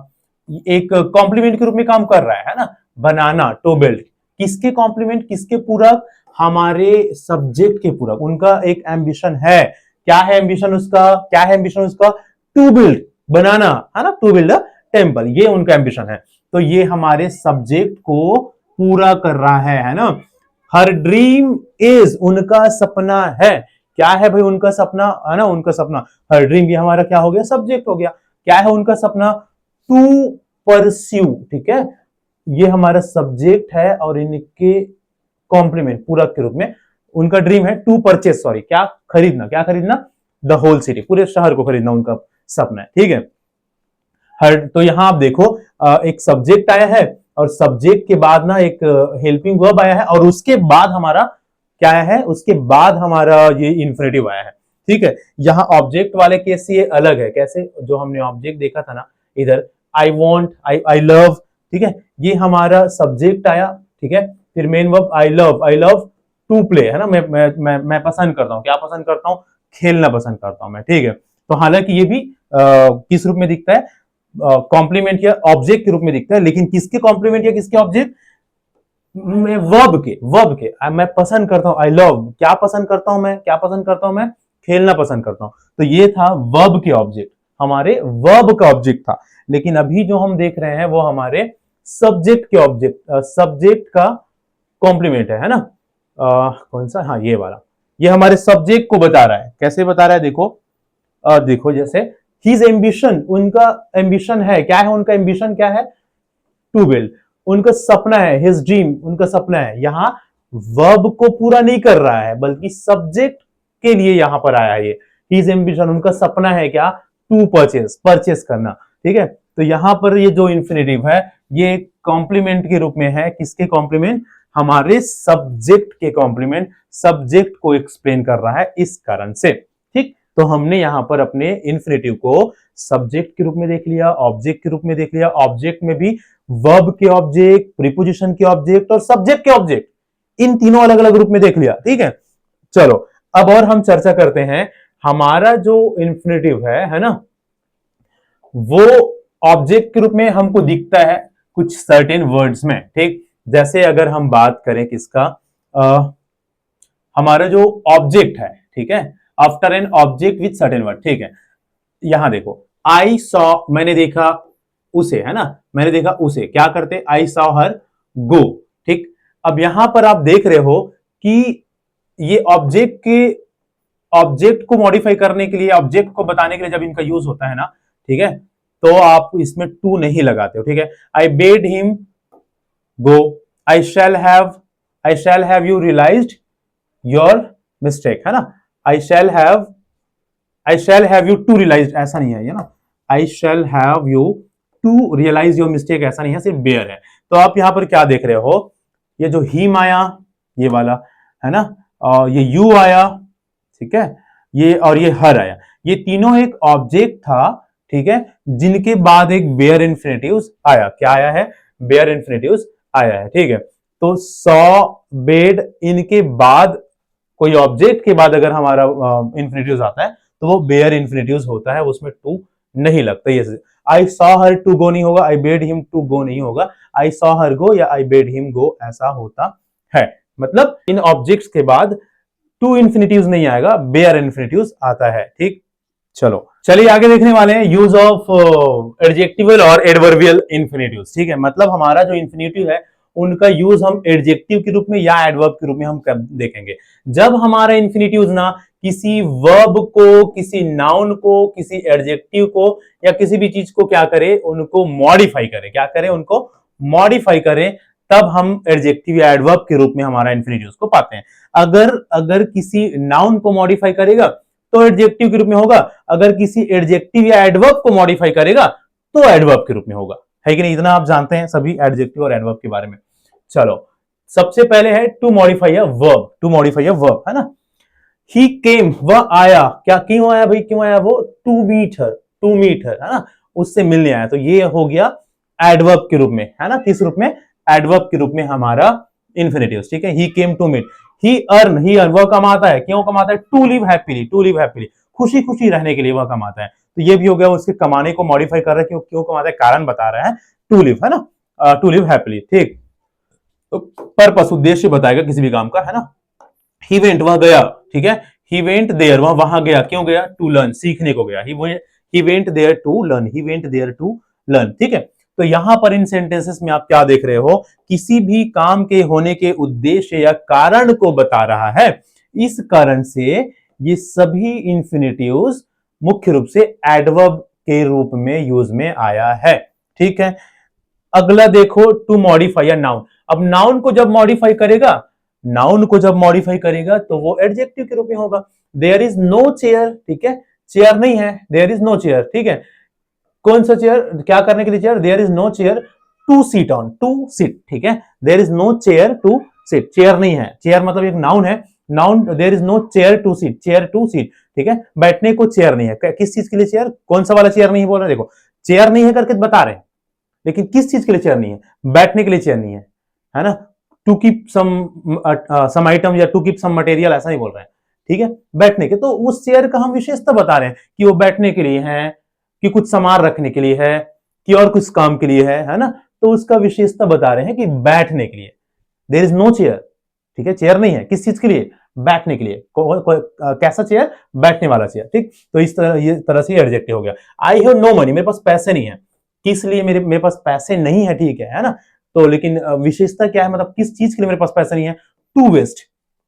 एक कॉम्प्लीमेंट के रूप में काम कर रहा है ना, बनाना, टू बिल्ड, किसके कॉम्प्लीमेंट, किसके पूरक, हमारे सब्जेक्ट के पूरक। उनका एक एम्बिशन है, क्या है एम्बिशन उसका, क्या है एम्बिशन उसका, टू बिल्ड, बनाना, है ना, टू बिल्ड अ टेम्पल, ये उनका एम्बिशन है। तो ये हमारे सब्जेक्ट को पूरा कर रहा है ना। हर ड्रीम इज, उनका सपना है, क्या है भाई उनका सपना, है ना, उनका सपना, हर ड्रीम, ये हमारा क्या हो गया, सब्जेक्ट हो गया। क्या है उनका सपना, टू परस्यू, ठीक है, ये हमारा सब्जेक्ट है, और इनके कॉम्प्लीमेंट पूरक के रूप में उनका ड्रीम है टू परचेज, सॉरी, क्या खरीदना, क्या खरीदना, द होल सिटी, पूरे शहर को खरीदना उनका सपना है, ठीक है। हर, तो यहां आप देखो एक सब्जेक्ट आया है, और सब्जेक्ट के बाद ना एक हेल्पिंग वर्ब आया है, और उसके बाद हमारा क्या आया है, उसके बाद हमारा ये इन्फिनेटिव आया है, ठीक है। यहाँ ऑब्जेक्ट वाले केस से ये अलग है, कैसे, जो हमने ऑब्जेक्ट देखा था ना इधर, आई वॉन्ट, आई लव, ठीक है, ये हमारा सब्जेक्ट आया, ठीक है। फिर main verb I love to play, है ना, मैं पसंद करता हूँ, क्या पसंद करता हूँ, खेलना पसंद करता हूं मैं, ठीक है। तो हालांकि ये भी किस रूप में दिखता है, कॉम्प्लीमेंट या ऑब्जेक्ट के रूप में दिखता है, लेकिन किसके कॉम्प्लीमेंट या किसके ऑब्जेक्ट, वर्ब के मैं पसंद करता हूं, आई लव, क्या पसंद करता हूं मैं, क्या पसंद करता हूं मैं, खेलना पसंद करता हूं। तो ये था वर्ब के ऑब्जेक्ट, हमारे वर्ब का ऑब्जेक्ट था। लेकिन अभी जो हम देख रहे हैं वो हमारे सब्जेक्ट के ऑब्जेक्ट, सब्जेक्ट का कॉम्प्लीमेंट है ना, कौन सा, हाँ ये वाला, ये हमारे सब्जेक्ट को बता रहा है, कैसे बता रहा है, देखो देखो जैसे हिज एम्बिशन, उनका एम्बिशन है, क्या है उनका एम्बिशन, क्या है, टू बिल्ड, उनका सपना है, हिज ड्रीम, उनका सपना है। यहां वर्ब को पूरा नहीं कर रहा है, बल्कि सब्जेक्ट के लिए यहां पर आया है ये, हिज एम्बिशन, उनका सपना है क्या, टू परचेस करना, ठीक है। तो यहां पर ये जो इन्फिनेटिव है, ये कॉम्प्लीमेंट के रूप में है, किसके कॉम्प्लीमेंट, हमारे सब्जेक्ट के कॉम्प्लीमेंट, सब्जेक्ट को एक्सप्लेन कर रहा है इस कारण से, ठीक। तो हमने यहां पर अपने इन्फिनेटिव को सब्जेक्ट के रूप में देख लिया, ऑब्जेक्ट के रूप में देख लिया, ऑब्जेक्ट में भी वर्ब के ऑब्जेक्ट, प्रीपोजिशन के ऑब्जेक्ट और सब्जेक्ट के ऑब्जेक्ट, इन तीनों अलग अलग रूप में देख लिया, ठीक है। चलो अब और हम चर्चा करते हैं, हमारा जो इन्फिनेटिव है ना, वो ऑब्जेक्ट के रूप में हमको दिखता है कुछ सर्टेन वर्ड्स में, ठीक। जैसे अगर हम बात करें किसका, हमारा जो ऑब्जेक्ट है, ठीक है, after an object with certain word, ठीक है। यहां देखो आई सॉ, मैंने देखा उसे, है ना, मैंने देखा उसे, क्या करते, आई सॉ हर गो, ठीक। अब यहां पर आप देख रहे हो कि ये ऑब्जेक्ट को मॉडिफाई करने के लिए, ऑब्जेक्ट को बताने के लिए जब इनका यूज होता है ना, ठीक है, तो आप इसमें टू नहीं लगाते हो, ठीक है। I bade him go, I shall have you realized your mistake, है ना, I shall have you to realize, ऐसा नहीं है ये ना, I shall have you to realize your mistake, ऐसा नहीं है, सिर्फ बेयर है। तो आप यहां पर क्या देख रहे हो, ये जो हिम आया, ये वाला, है ना, और ये यू आया, ठीक है, ये और ये हर आया, ये तीनों एक ऑब्जेक्ट था, ठीक है, जिनके बाद एक बेयर इन्फिनेटिव्स आया, क्या आया है, बेयर इन्फिनेटिव्स आया है, ठीक है। तो सॉ, बेड, इनके बाद कोई ऑब्जेक्ट के बाद अगर हमारा इन्फिनेटिव्स आता है तो वो बेयर इन्फिनेटिव्स होता है, उसमें टू नहीं लगता। ये I saw her to go नहीं होगा, आई बेड हिम टू गो नहीं होगा, आई सॉ हर गो या आई बेड हिम गो ऐसा होता है। मतलब इन ऑब्जेक्ट्स के बाद टू इन्फिनेटिव्स नहीं आएगा, बेयर इन्फिनेटिव्स आता है। ठीक, चलो चलिए आगे देखने वाले हैं यूज ऑफ एडजेक्टिवल और एडवर्बियल इन्फिनेटिव्स। ठीक है, मतलब हमारा जो इन्फिनेटिव है उनका यूज हम एडजेक्टिव के रूप में या एडवर्ब के रूप में हम कब देखेंगे, जब हमारा इन्फिनेटिव्स ना किसी वर्ब को, किसी नाउन को, किसी एडजेक्टिव को या किसी भी चीज को क्या करे, उनको मॉडिफाई करे। क्या करे, उनको मॉडिफाई करे, तब हम एडजेक्टिव या एडवर्ब के रूप में हमारा इन्फिनेटिव्स को पाते हैं। अगर किसी नाउन को मॉडिफाई करेगा तो एडजेक्टिव के रूप में होगा, अगर किसी एडजेक्टिव या एडवर्ब को मॉडिफाई करेगा तो एडवर्ब के रूप में होगा, है कि नहीं? इतना आप जानते हैं सभी एडजेक्टिव और एडवर्ब के बारे में। चलो सबसे पहले है to modify a verb, to modify a verb, है ना। ही केम, वह आया, क्या क्यों आया भाई, क्यों आया वो, to meet her, to meet her, है ना, उससे मिलने आया, तो ये हो गया एडवर्ब के रूप में, है ना, किस रूप में, एडवर्ब के रूप में हमारा इन्फिनेटिव। ठीक है, he came to meet, he earn, he earn, वह कमाता है, क्यों कमाता है, to live happily, to live happily, खुशी खुशी रहने के लिए वह कमाता है। तो ये भी हो गया, उसके कमाने को मॉडिफाई कर रहा है, क्यों कमाता है, कारण बता रहा है, टू लिव, है ना, टू लिव हैप्पीली। ठीक, तो पर्पस, उद्देश्य बताएगा किसी भी काम का, है ना। ही वेंट, वह गया, ठीक है, ही वेंट देयर, वह वहां गया, क्यों गया, टू लर्न, सीखने को गया, he went there to learn, he went there to learn. ठीक है, तो यहां पर इन सेंटेंसेस में आप क्या देख रहे हो, किसी भी काम के होने के उद्देश्य या कारण को बता रहा है। इस कारण से ये सभी इंफिनिटिव्स मुख्य रूप से एडवर्ब के रूप में यूज में आया है। ठीक है, अगला देखो टू मॉडिफाई अ नाउन। अब नाउन को जब मॉडिफाई करेगा, नाउन को जब मॉडिफाई करेगा तो वो एडजेक्टिव के रूप में होगा। देयर इज नो चेयर, ठीक है, चेयर नहीं है, देयर इज नो चेयर। ठीक है, कौन सा चेयर, क्या करने के लिए chair, there is no chair to seat on, to seat. ठीक है, there is no chair to seat, chair नहीं है, चेयर मतलब एक नाउन है, noun, there is no chair to seat, chair to seat. ठीक है, बैठने को चेयर नहीं है, किस चीज के लिए चेयर, कौन सा वाला चेयर नहीं है बोल रहे, देखो चेयर नहीं है करके बता रहे हैं, लेकिन किस चीज के लिए चेयर नहीं है, बैठने के लिए चेयर नहीं है ना, टू कीप सम आइटम या टू कीप सम मटेरियल, ऐसा नहीं बोल रहे हैं। ठीक है, बैठने के, तो उस चेयर का हम विशेषता बता रहे हैं कि वो बैठने के लिए है, कि कुछ सामान रखने के लिए है, कि और कुछ काम के लिए है ना, तो उसका विशेषता बता रहे हैं कि बैठने के लिए। देयर इज नो चेयर, ठीक है, चेयर नहीं है, किस चीज के लिए, बैठने के लिए। कैसा चेयर, बैठने वाला चेयर। ठीक, तो इस तरह, ये तरह से एडजेक्टिव हो गया। आई हैव नो मनी, मेरे पास पैसे नहीं है, किस लिए मेरे पास पैसे नहीं है, ठीक है ना, तो लेकिन विशेषता क्या है, मतलब किस चीज के लिए मेरे पास पैसे नहीं है, टू वेस्ट,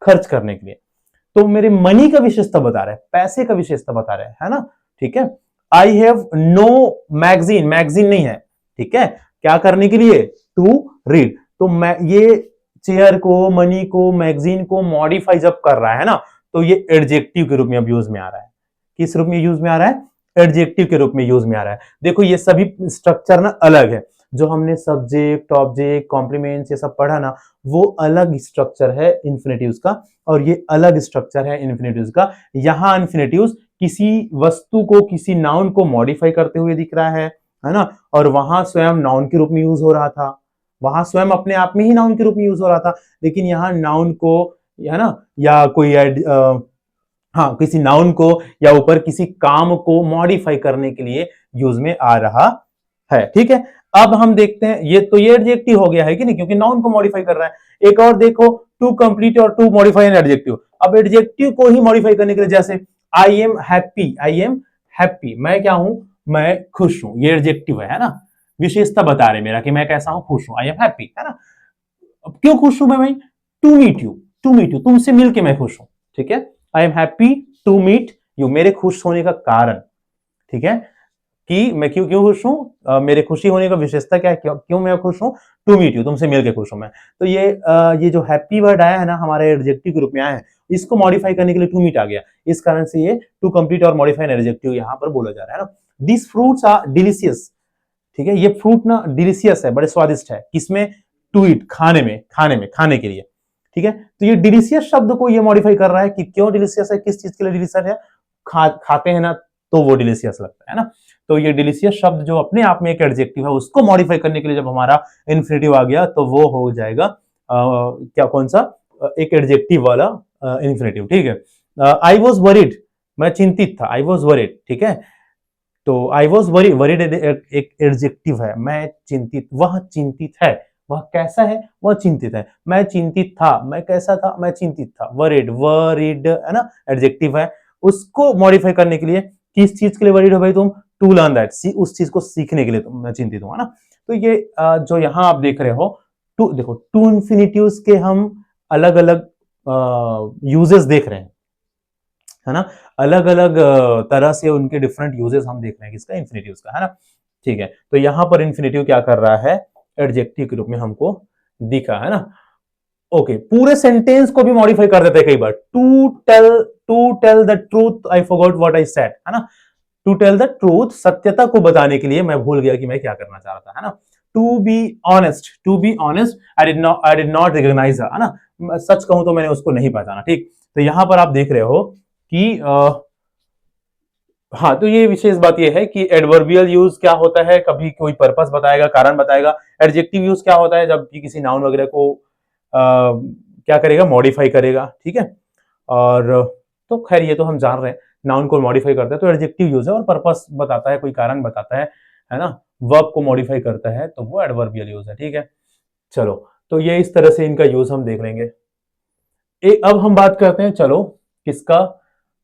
खर्च करने के लिए। तो मेरे मनी का विशेषता बता रहा है, पैसे का विशेषता बता रहा है ना। ठीक है, I have no magazine, magazine नहीं है, ठीक है, क्या करने के लिए, टू रीड। तो मैं ये चेयर को, मनी को, मैगजीन को मॉडिफाई जब कर रहा है ना, तो ये एडजेक्टिव के रूप में अब यूज में आ रहा है। किस रूप में यूज में आ रहा है, एडजेक्टिव के रूप में यूज में आ रहा है। देखो ये सभी स्ट्रक्चर ना अलग है, जो हमने सब्जेक्ट, ऑब्जेक्ट, कॉम्प्लीमेंट्स ये सब पढ़ा ना, वो अलग स्ट्रक्चर है इन्फिनेटिव्स का, और ये अलग स्ट्रक्चर है इन्फिनेटिव्स का। यहां इन्फिनेटिव्स किसी वस्तु को, किसी नाउन को मॉडिफाई करते हुए दिख रहा है ना, और वहां स्वयं नाउन के रूप में यूज हो रहा था, वहां स्वयं अपने आप में ही नाउन के रूप में यूज हो रहा था, लेकिन यहाँ नाउन को, है ना, या कोई हाँ, किसी नाउन को या ऊपर किसी काम को मॉडिफाई करने के लिए यूज में आ रहा है। ठीक है, अब हम देखते हैं, ये तो ये एडजेक्टिव हो गया है कि नहीं, क्योंकि नाउन को मॉडिफाई कर रहा है। एक और देखो, टू कंप्लीट और टू मॉडिफाई एन एडजेक्टिव। अब एडजेक्टिव को ही मॉडिफाई करने के लिए, जैसे आई am happy, I am happy, मैं क्या हूं, मैं खुश हूं, ये एडजेक्टिव है ना, विशेषता बता रहे मेरा कि मैं कैसा हूं, खुश हूं, आई एम हैप्पी, है ना। अब क्यों खुश हूं मैं भाई, to meet you, to meet you, तुमसे मिलके मैं खुश हूं। ठीक है, I am happy to meet you, मेरे खुश होने का कारण, ठीक है, कि मैं क्यों क्यों खुश हूं, मेरे खुशी होने का विशेषता क्या है, क्यों मैं खुश हूं, टू मीट यू, तुमसे मिलके खुश हूं मैं। तो ये जो हैप्पी वर्ड आया है ना, हमारे एडजेक्टिव के रूप में आया है, इसको मॉडिफाई करने के लिए टू मीट आ गया, इस कारण से ये टू कंप्लीट और मॉडिफाई एन एडजेक्टिव यहां पर बोला जा रहा है ना। दिस फ्रूट्स आर डिलीशियस, ठीक है, ये फ्रूट ना डिलीशियस है, बड़े स्वादिष्ट है, किसमें, टू ईट, खाने के लिए। ठीक है, तो ये डिलीशियस शब्द को ये मॉडिफाई कर रहा है कि क्यों डिलीशियस है, किस चीज के लिए डिलीशियस है, खाते हैं ना तो वो डिलीशियस लगता है ना। तो ये डिलीशियस शब्द जो अपने आप में एक एडजेक्टिव है, उसको मॉडिफाई करने के लिए जब हमारा इन्फिनेटिव आ गया तो वो हो जाएगा क्या, कौन सा, एक एडजेक्टिव वाला इन्फिनेटिव। ठीक है, आई वॉज वरीड, मैं चिंतित था, आई वॉज वरीड, ठीक है। तो आई वॉज वरीड एक एडजेक्टिव है, मैं चिंतित, वह चिंतित है, वह कैसा है, वह चिंतित है। मैं चिंतित था, मैं कैसा था, मैं चिंतित था। वरीड, वरीड है ना, एडजेक्टिव है। उसको मॉडिफाई करने के लिए, किस चीज के लिए वरीड हो भाई तुम? टू लर्न दैट, उस चीज को सीखने के लिए तुम मैं चिंतित हूं, है ना। तो ये जो यहां आप देख रहे हो, टू, देखो टू इंफिनिटिव्स के हम अलग अलग यूजेस देख रहे हैं, है ना। अलग अलग तरह से उनके डिफरेंट यूजेस हम देख रहे हैं, किसका? इंफिनिटिव्स का, है ना। ठीक है, तो यहां पर इंफिनिटिव क्या कर रहा है? एडजेक्टिव के रूप में हमको दिखा, है ना। ओके, पूरे सेंटेंस को भी मॉडिफाई कर देते हैं कई बार। To tell the truth, I forgot what I said, है ना। टू टेल द ट्रूथ, सत्यता को बताने के लिए, मैं भूल गया कि मैं क्या करना चाह रहा था, है ना। To be honest, I did not recognise, है ना। सच कहूं तो मैंने उसको नहीं पहचाना, ठीक। तो यहां पर आप देख रहे हो कि हाँ, तो ये विशेष बात ये है कि एडवर्बियल यूज क्या होता है, कभी कोई पर्पस बताएगा, कारण बताएगा। एडजेक्टिव यूज क्या होता है, जब किसी नाउन वगैरह को क्या करेगा? मॉडिफाई करेगा, ठीक है। और तो खैर ये तो हम जान रहे हैं, नाउन को मॉडिफाई करता है तो एडजेक्टिव यूज है, और पर्पस बताता है, कोई कारण बताता है ना। वर्ब को मॉडिफाई करता है तो वो एडवर्बियल यूज है, ठीक है। चलो, तो ये इस तरह से इनका यूज हम देख लेंगे। अब हम बात करते हैं, चलो, किसका?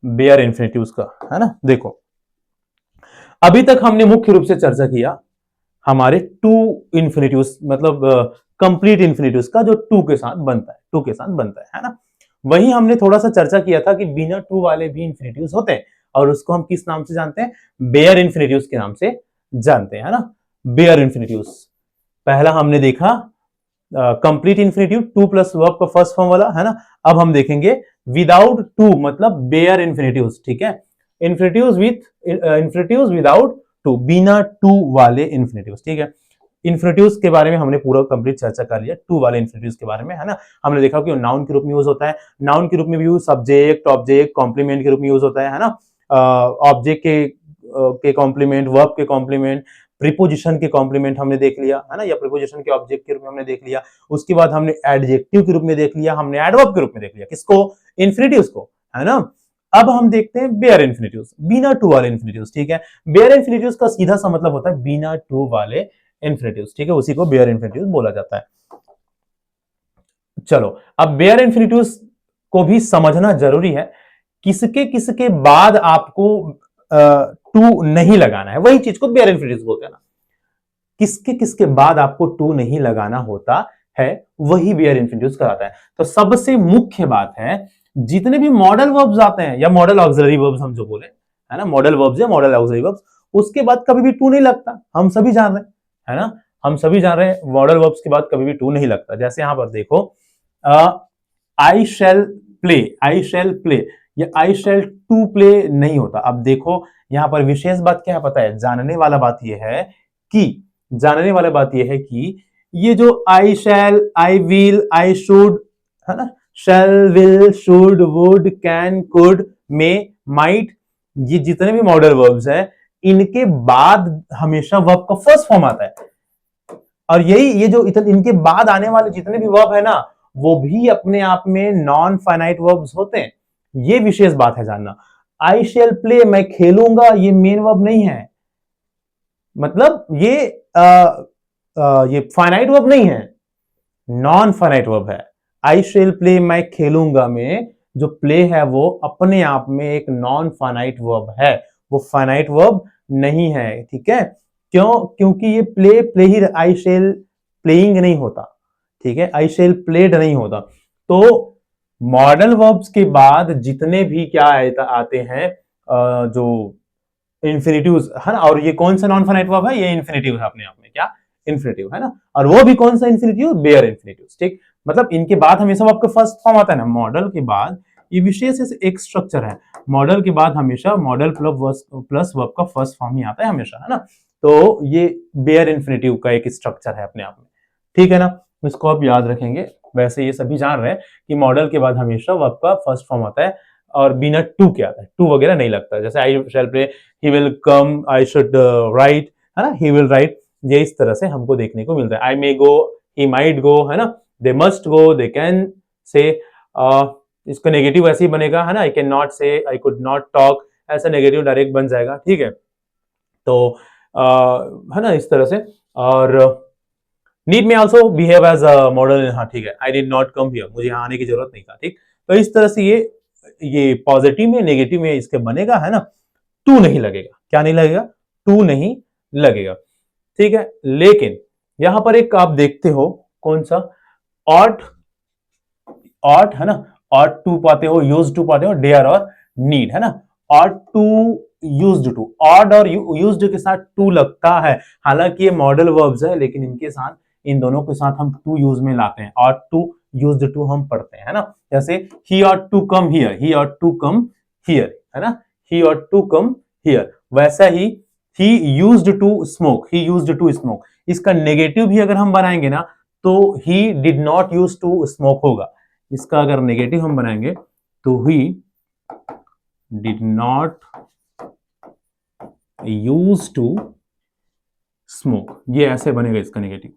बेयर इंफिनिटिव्स का, है ना। देखो, अभी तक हमने मुख्य रूप से चर्चा किया हमारे टू इंफिनिटिव्स, मतलब कंप्लीट इंफिनिटिव्स का, जो टू के साथ बनता है, टू के साथ बनता है ना। वहीं हमने थोड़ा सा चर्चा किया था कि बिना टू वाले भी इंफिनिटिव्स होते हैं, और उसको हम किस नाम से जानते हैं? बेयर इंफिनिटिव्स के नाम से जानते हैं, है ना। बेयर इंफिनिटिव्स पहला हमने देखा, complete infinitive, to plus verb का फर्स्ट फॉर्म वाला, है ना। अब हम देखेंगे विदाउट टू, मतलब बेयर इंफिनिटिव्स, ठीक है। इंफिनिटिव्स विदाउट टू, बिना टू वाले इंफिनिटिव्स, ठीक है। इंफिनिटिव्स के बारे में हमने पूरा कंप्लीट चर्चा कर लिया, टू वाले इंफिनिटिव्स के बारे में, है ना। हमने देखा कि नाउन के रूप में यूज होता है, नाउन के रूप में भी यूज सब्जेक्ट, ऑब्जेक्ट, कॉम्प्लीमेंट के रूप में यूज होता है ना। ऑब्जेक्ट के कॉम्प्लीमेंट, वर्ब के कॉम्प्लीमेंट, प्रीपोजिशन के कॉम्प्लीमेंट हमने देख लिया, है ना, या प्रीपोजिशन के ऑब्जेक्ट के रूप में हमने देख लिया। उसके बाद हमने एडजेक्टिव के रूप में देख लिया, हमने एडवर्ब के रूप में देख लिया, किसको? इंफिनिटिव्स को, है ना। अब हम देखते हैं बेयर इंफिनिटिव्स, बिना टू वाले इंफिनिटिव्स, ठीक है। बेयर इंफिनिटिव्स का सीधा सा मतलब होता है बिना टू वाले इंफिनिटिव्स, ठीक है, उसी को बेयर इंफिनिटिव्स बोला जाता है। चलो, अब बेयर इंफिनिटिव्स को भी समझना जरूरी है, किसके किसके बाद आपको टू नहीं लगाना है, वही चीज को बेयर इंफिनिटिव्स बोलते हैं ना। किसके किसके बाद आपको टू नहीं लगाना होता है, वही बेयर इंफिनिटिव्स कहलाता है। तो सबसे मुख्य बात है, जितने भी मॉडल वर्ब्स आते हैं, या मॉडल ऑक्सिलरी वर्ब्स हम जो बोले, है ना, मॉडल वर्ब्स या मॉडल ऑक्सिलरी वर्ब्स, उसके बाद कभी भी टू नहीं लगता, हम सभी जान रहे हैं, है ना। हम सभी जान रहे हैं मॉडल वर्ब्स के बाद कभी भी टू नहीं लगता। जैसे यहां पर देखो, आई शैल प्ले, आई शैल प्ले, या आई शैल टू प्ले नहीं होता। अब देखो, यहां पर विशेष बात क्या है पता है? जानने वाला बात यह है कि, जानने वाला बात यह है कि ये जो आई शैल, आई विल, आई शुड, है ना, shall, will, should, would, can, could, may, might, ये जितने भी मॉडल वर्ब्स हैं, इनके बाद हमेशा वर्ब का फर्स्ट फॉर्म आता है। और यही, ये जो इनके बाद आने वाले जितने भी वर्ब है ना, वो भी अपने आप में नॉन फाइनाइट वर्ब्स होते हैं। ये विशेष बात है जानना। आई शैल प्ले, मैं खेलूंगा, ये मेन वर्ब नहीं है, मतलब ये फाइनाइट वर्ब नहीं है, नॉन फाइनाइट वर्ब है। आई शेल प्ले, मैं खेलूंगा में जो प्ले है वो अपने आप में एक नॉन फाइनाइट वर्ब है, वो फाइनाइट वर्ब नहीं है, ठीक है। क्यों? क्योंकि ये play play he, I shall playing नहीं होता, ठीक है, आई शेल प्लेड नहीं होता। तो मॉडल वर्ब्स के बाद जितने भी क्या आते हैं, जो इंफिनिटिव्स, है ना, और ये कौन सा नॉन फाइनाइट वर्ब है? ये इंफिनिटिव है अपने आप में, क्या? इंफिनिटिव, है ना। और वो भी कौन सा इंफिनिटिव? बेयर इंफिनिटिव, ठीक। मतलब इनके बाद हमेशा वर्ब का फर्स्ट फॉर्म आता है ना, मॉडल के बाद, ये विशेष एक स्ट्रक्चर है, मॉडल के बाद हमेशा मॉडल प्लस वर्ब का फर्स्ट फॉर्म ही आता है हमेशा, है ना। तो ये बेयर इंफिनिटिव का एक स्ट्रक्चर है अपने आप में, ठीक है ना। इसको आप याद रखेंगे। वैसे ये सभी जान रहे हैं कि मॉडल के बाद हमेशा वर्ब का फर्स्ट फॉर्म आता है, और बिना टू के आता है, टू वगैरह नहीं लगता। जैसे I shall play, he will come, I should write, है ना, ही विल राइट, ये इस तरह से हमको देखने को मिलता है। आई मे गो, ही माइट गो, है ना, they must go, they can say, इसका नेगेटिव ऐसे ही बनेगा, है ना, आई कैन नॉट से, आई कुड नॉट टॉक, ऐसा नेगेटिव डायरेक्ट बन जाएगा, ठीक है। तो है ना, इस तरह से। और नीड में also behave as a model, हाँ ठीक है, I did not come here, मुझे यहाँ आने की जरूरत नहीं था, ठीक। तो इस तरह से ये पॉजिटिव में नेगेटिव में इसके बनेगा, है ना, टू नहीं लगेगा, क्या नहीं लगेगा, टू नहीं लगेगा, ठीक है। लेकिन यहां पर एक आप देखते हो कौन सा, ऑट, ऑट है ना, ऑट टू पाते हो, यूज टू पाते हो, डेयर और नीड, है ना। Ought to, used to, ought और यूज्ड के साथ टू लगता है, हालांकि ये मॉडल वर्ब्स है, लेकिन इनके साथ, इन दोनों के साथ हम टू यूज में लाते हैं, ऑट टू यूज्ड टू हम पढ़ते हैं, है ना। जैसे he ought to come here, he ought to come here, है ना, he ought to come here. वैसा ही used to smoke, he used to smoke, इसका नेगेटिव भी अगर हम बनाएंगे ना, तो he did not use to smoke होगा। इसका अगर नेगेटिव हम बनाएंगे तो he did not use to smoke, ये ऐसे बनेगा इसका negative,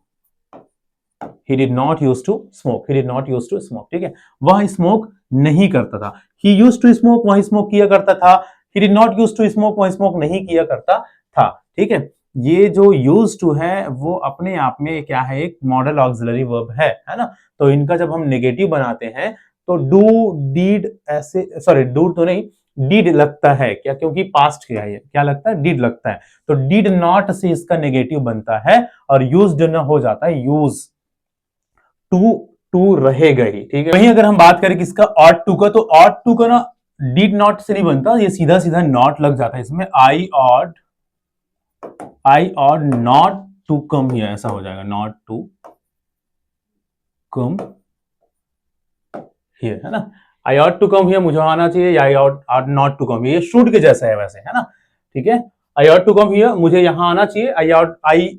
he did not used to smoke, he did not used to smoke, ठीक है। वह स्मोक नहीं करता था, he used to smoke, वह स्मोक किया करता था, he did not used to smoke, वह स्मोक नहीं किया करता था, ठीक है। ये जो used to है वो अपने आप में क्या है, एक मॉडल ऑक्सिलरी वर्ब है ना। तो इनका जब हम नेगेटिव बनाते हैं तो डू, डीड, ऐसे, सॉरी डू तो नहीं, डिड लगता है क्या, क्योंकि पास्ट क्या है, क्या लगता है, डिड लगता है, तो डिड नॉट से इसका नेगेटिव बनता है और यूज्ड न हो जाता है यूज, टू, टू रहेगा ही, ठीक है। वहीं अगर हम बात करें किसका, ऑट टू का, तो ऑट टू का ना डिड नॉट से नहीं बनता, ये सीधा सीधा नॉट लग जाता है इसमें, I ought not to come here, ऐसा हो जाएगा, नॉट टू कम हियर, है ना। I ought to come here मुझे आना चाहिए, I ought not to come, ये शुड के जैसा है वैसे, है ना, ठीक है। I ought to come here, मुझे यहां आना चाहिए, आई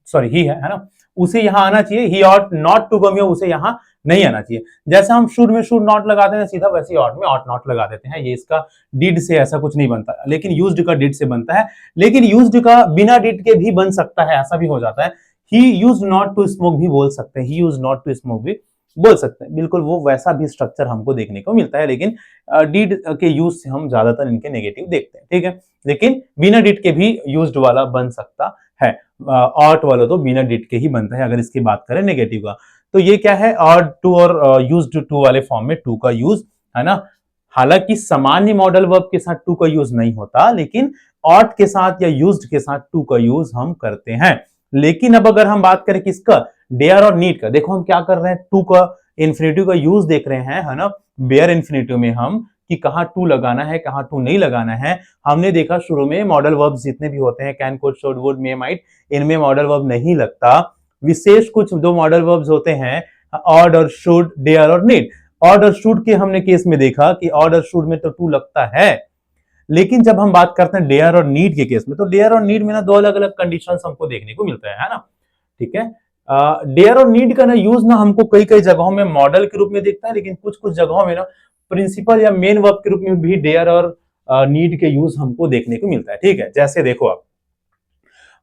सॉरी ही है ना, उसे यहां आना चाहिए, he ought not to come here, उसे यहां नहीं आना चाहिए। जैसे हम शुड में शुड नॉट लगाते हैं सीधा, वैसे ही ऑट में ऑट नॉट लगा देते हैं, ये इसका डिड से ऐसा कुछ नहीं बनता, लेकिन यूज्ड का डिड से बनता है, लेकिन यूज्ड का बिना डिड के भी बन सकता है, ऐसा भी हो जाता है। He used not to smoke भी बोल सकते हैं, he used not to smoke भी बोल सकते हैं, बिल्कुल वो वैसा भी स्ट्रक्चर हमको देखने को मिलता है, लेकिन डिड के यूज से हम ज्यादातर इनके नेगेटिव देखते हैं, ठीक है। लेकिन बिना डिड के भी यूज्ड वाला बन सकता है, ऑट वाला तो बिना डिड के ही बनता है, अगर इसकी बात करें नेगेटिव का। तो ये क्या है, ऑट टू और यूज्ड टू वाले फॉर्म में टू का यूज, है ना। हालांकि सामान्य मॉडल वर्ब के साथ टू का यूज नहीं होता, लेकिन ऑट के साथ या यूज्ड के साथ टू का यूज हम करते हैं। लेकिन अब अगर हम बात करें किसका, डेयर और नीड का, देखो हम क्या कर रहे हैं, टू का इंफिनिटिव का यूज देख रहे हैं, है ना, बेयर इंफिनिटिव में हम कि कहां टू लगाना है, कहां टू नहीं लगाना है। हमने देखा शुरू में मॉडल वर्ब्स जितने भी होते हैं, can, could, should, would, may, might, इनमें मॉडल वर्ब नहीं लगता। विशेष कुछ दो मॉडल वर्ब्स होते हैं, ऑड और शुड, डेयर और नीड। ऑड और शुड के हमने केस में देखा कि ऑड और शुड में तो टू लगता है, लेकिन जब हम बात करते हैं डेयर और नीड के केस में, तो डेयर और नीड में ना दो अलग अलग कंडीशन हमको देखने को मिलता है ना, ठीक है। डेयर और नीड का ना यूज ना हमको कई कई जगहों में मॉडल के रूप में दिखता है, लेकिन कुछ कुछ जगहों में ना प्रिंसिपल या मेन वर्ब के रूप में भी डेयर और नीड के यूज हमको देखने को मिलता है, ठीक है। जैसे देखो आप,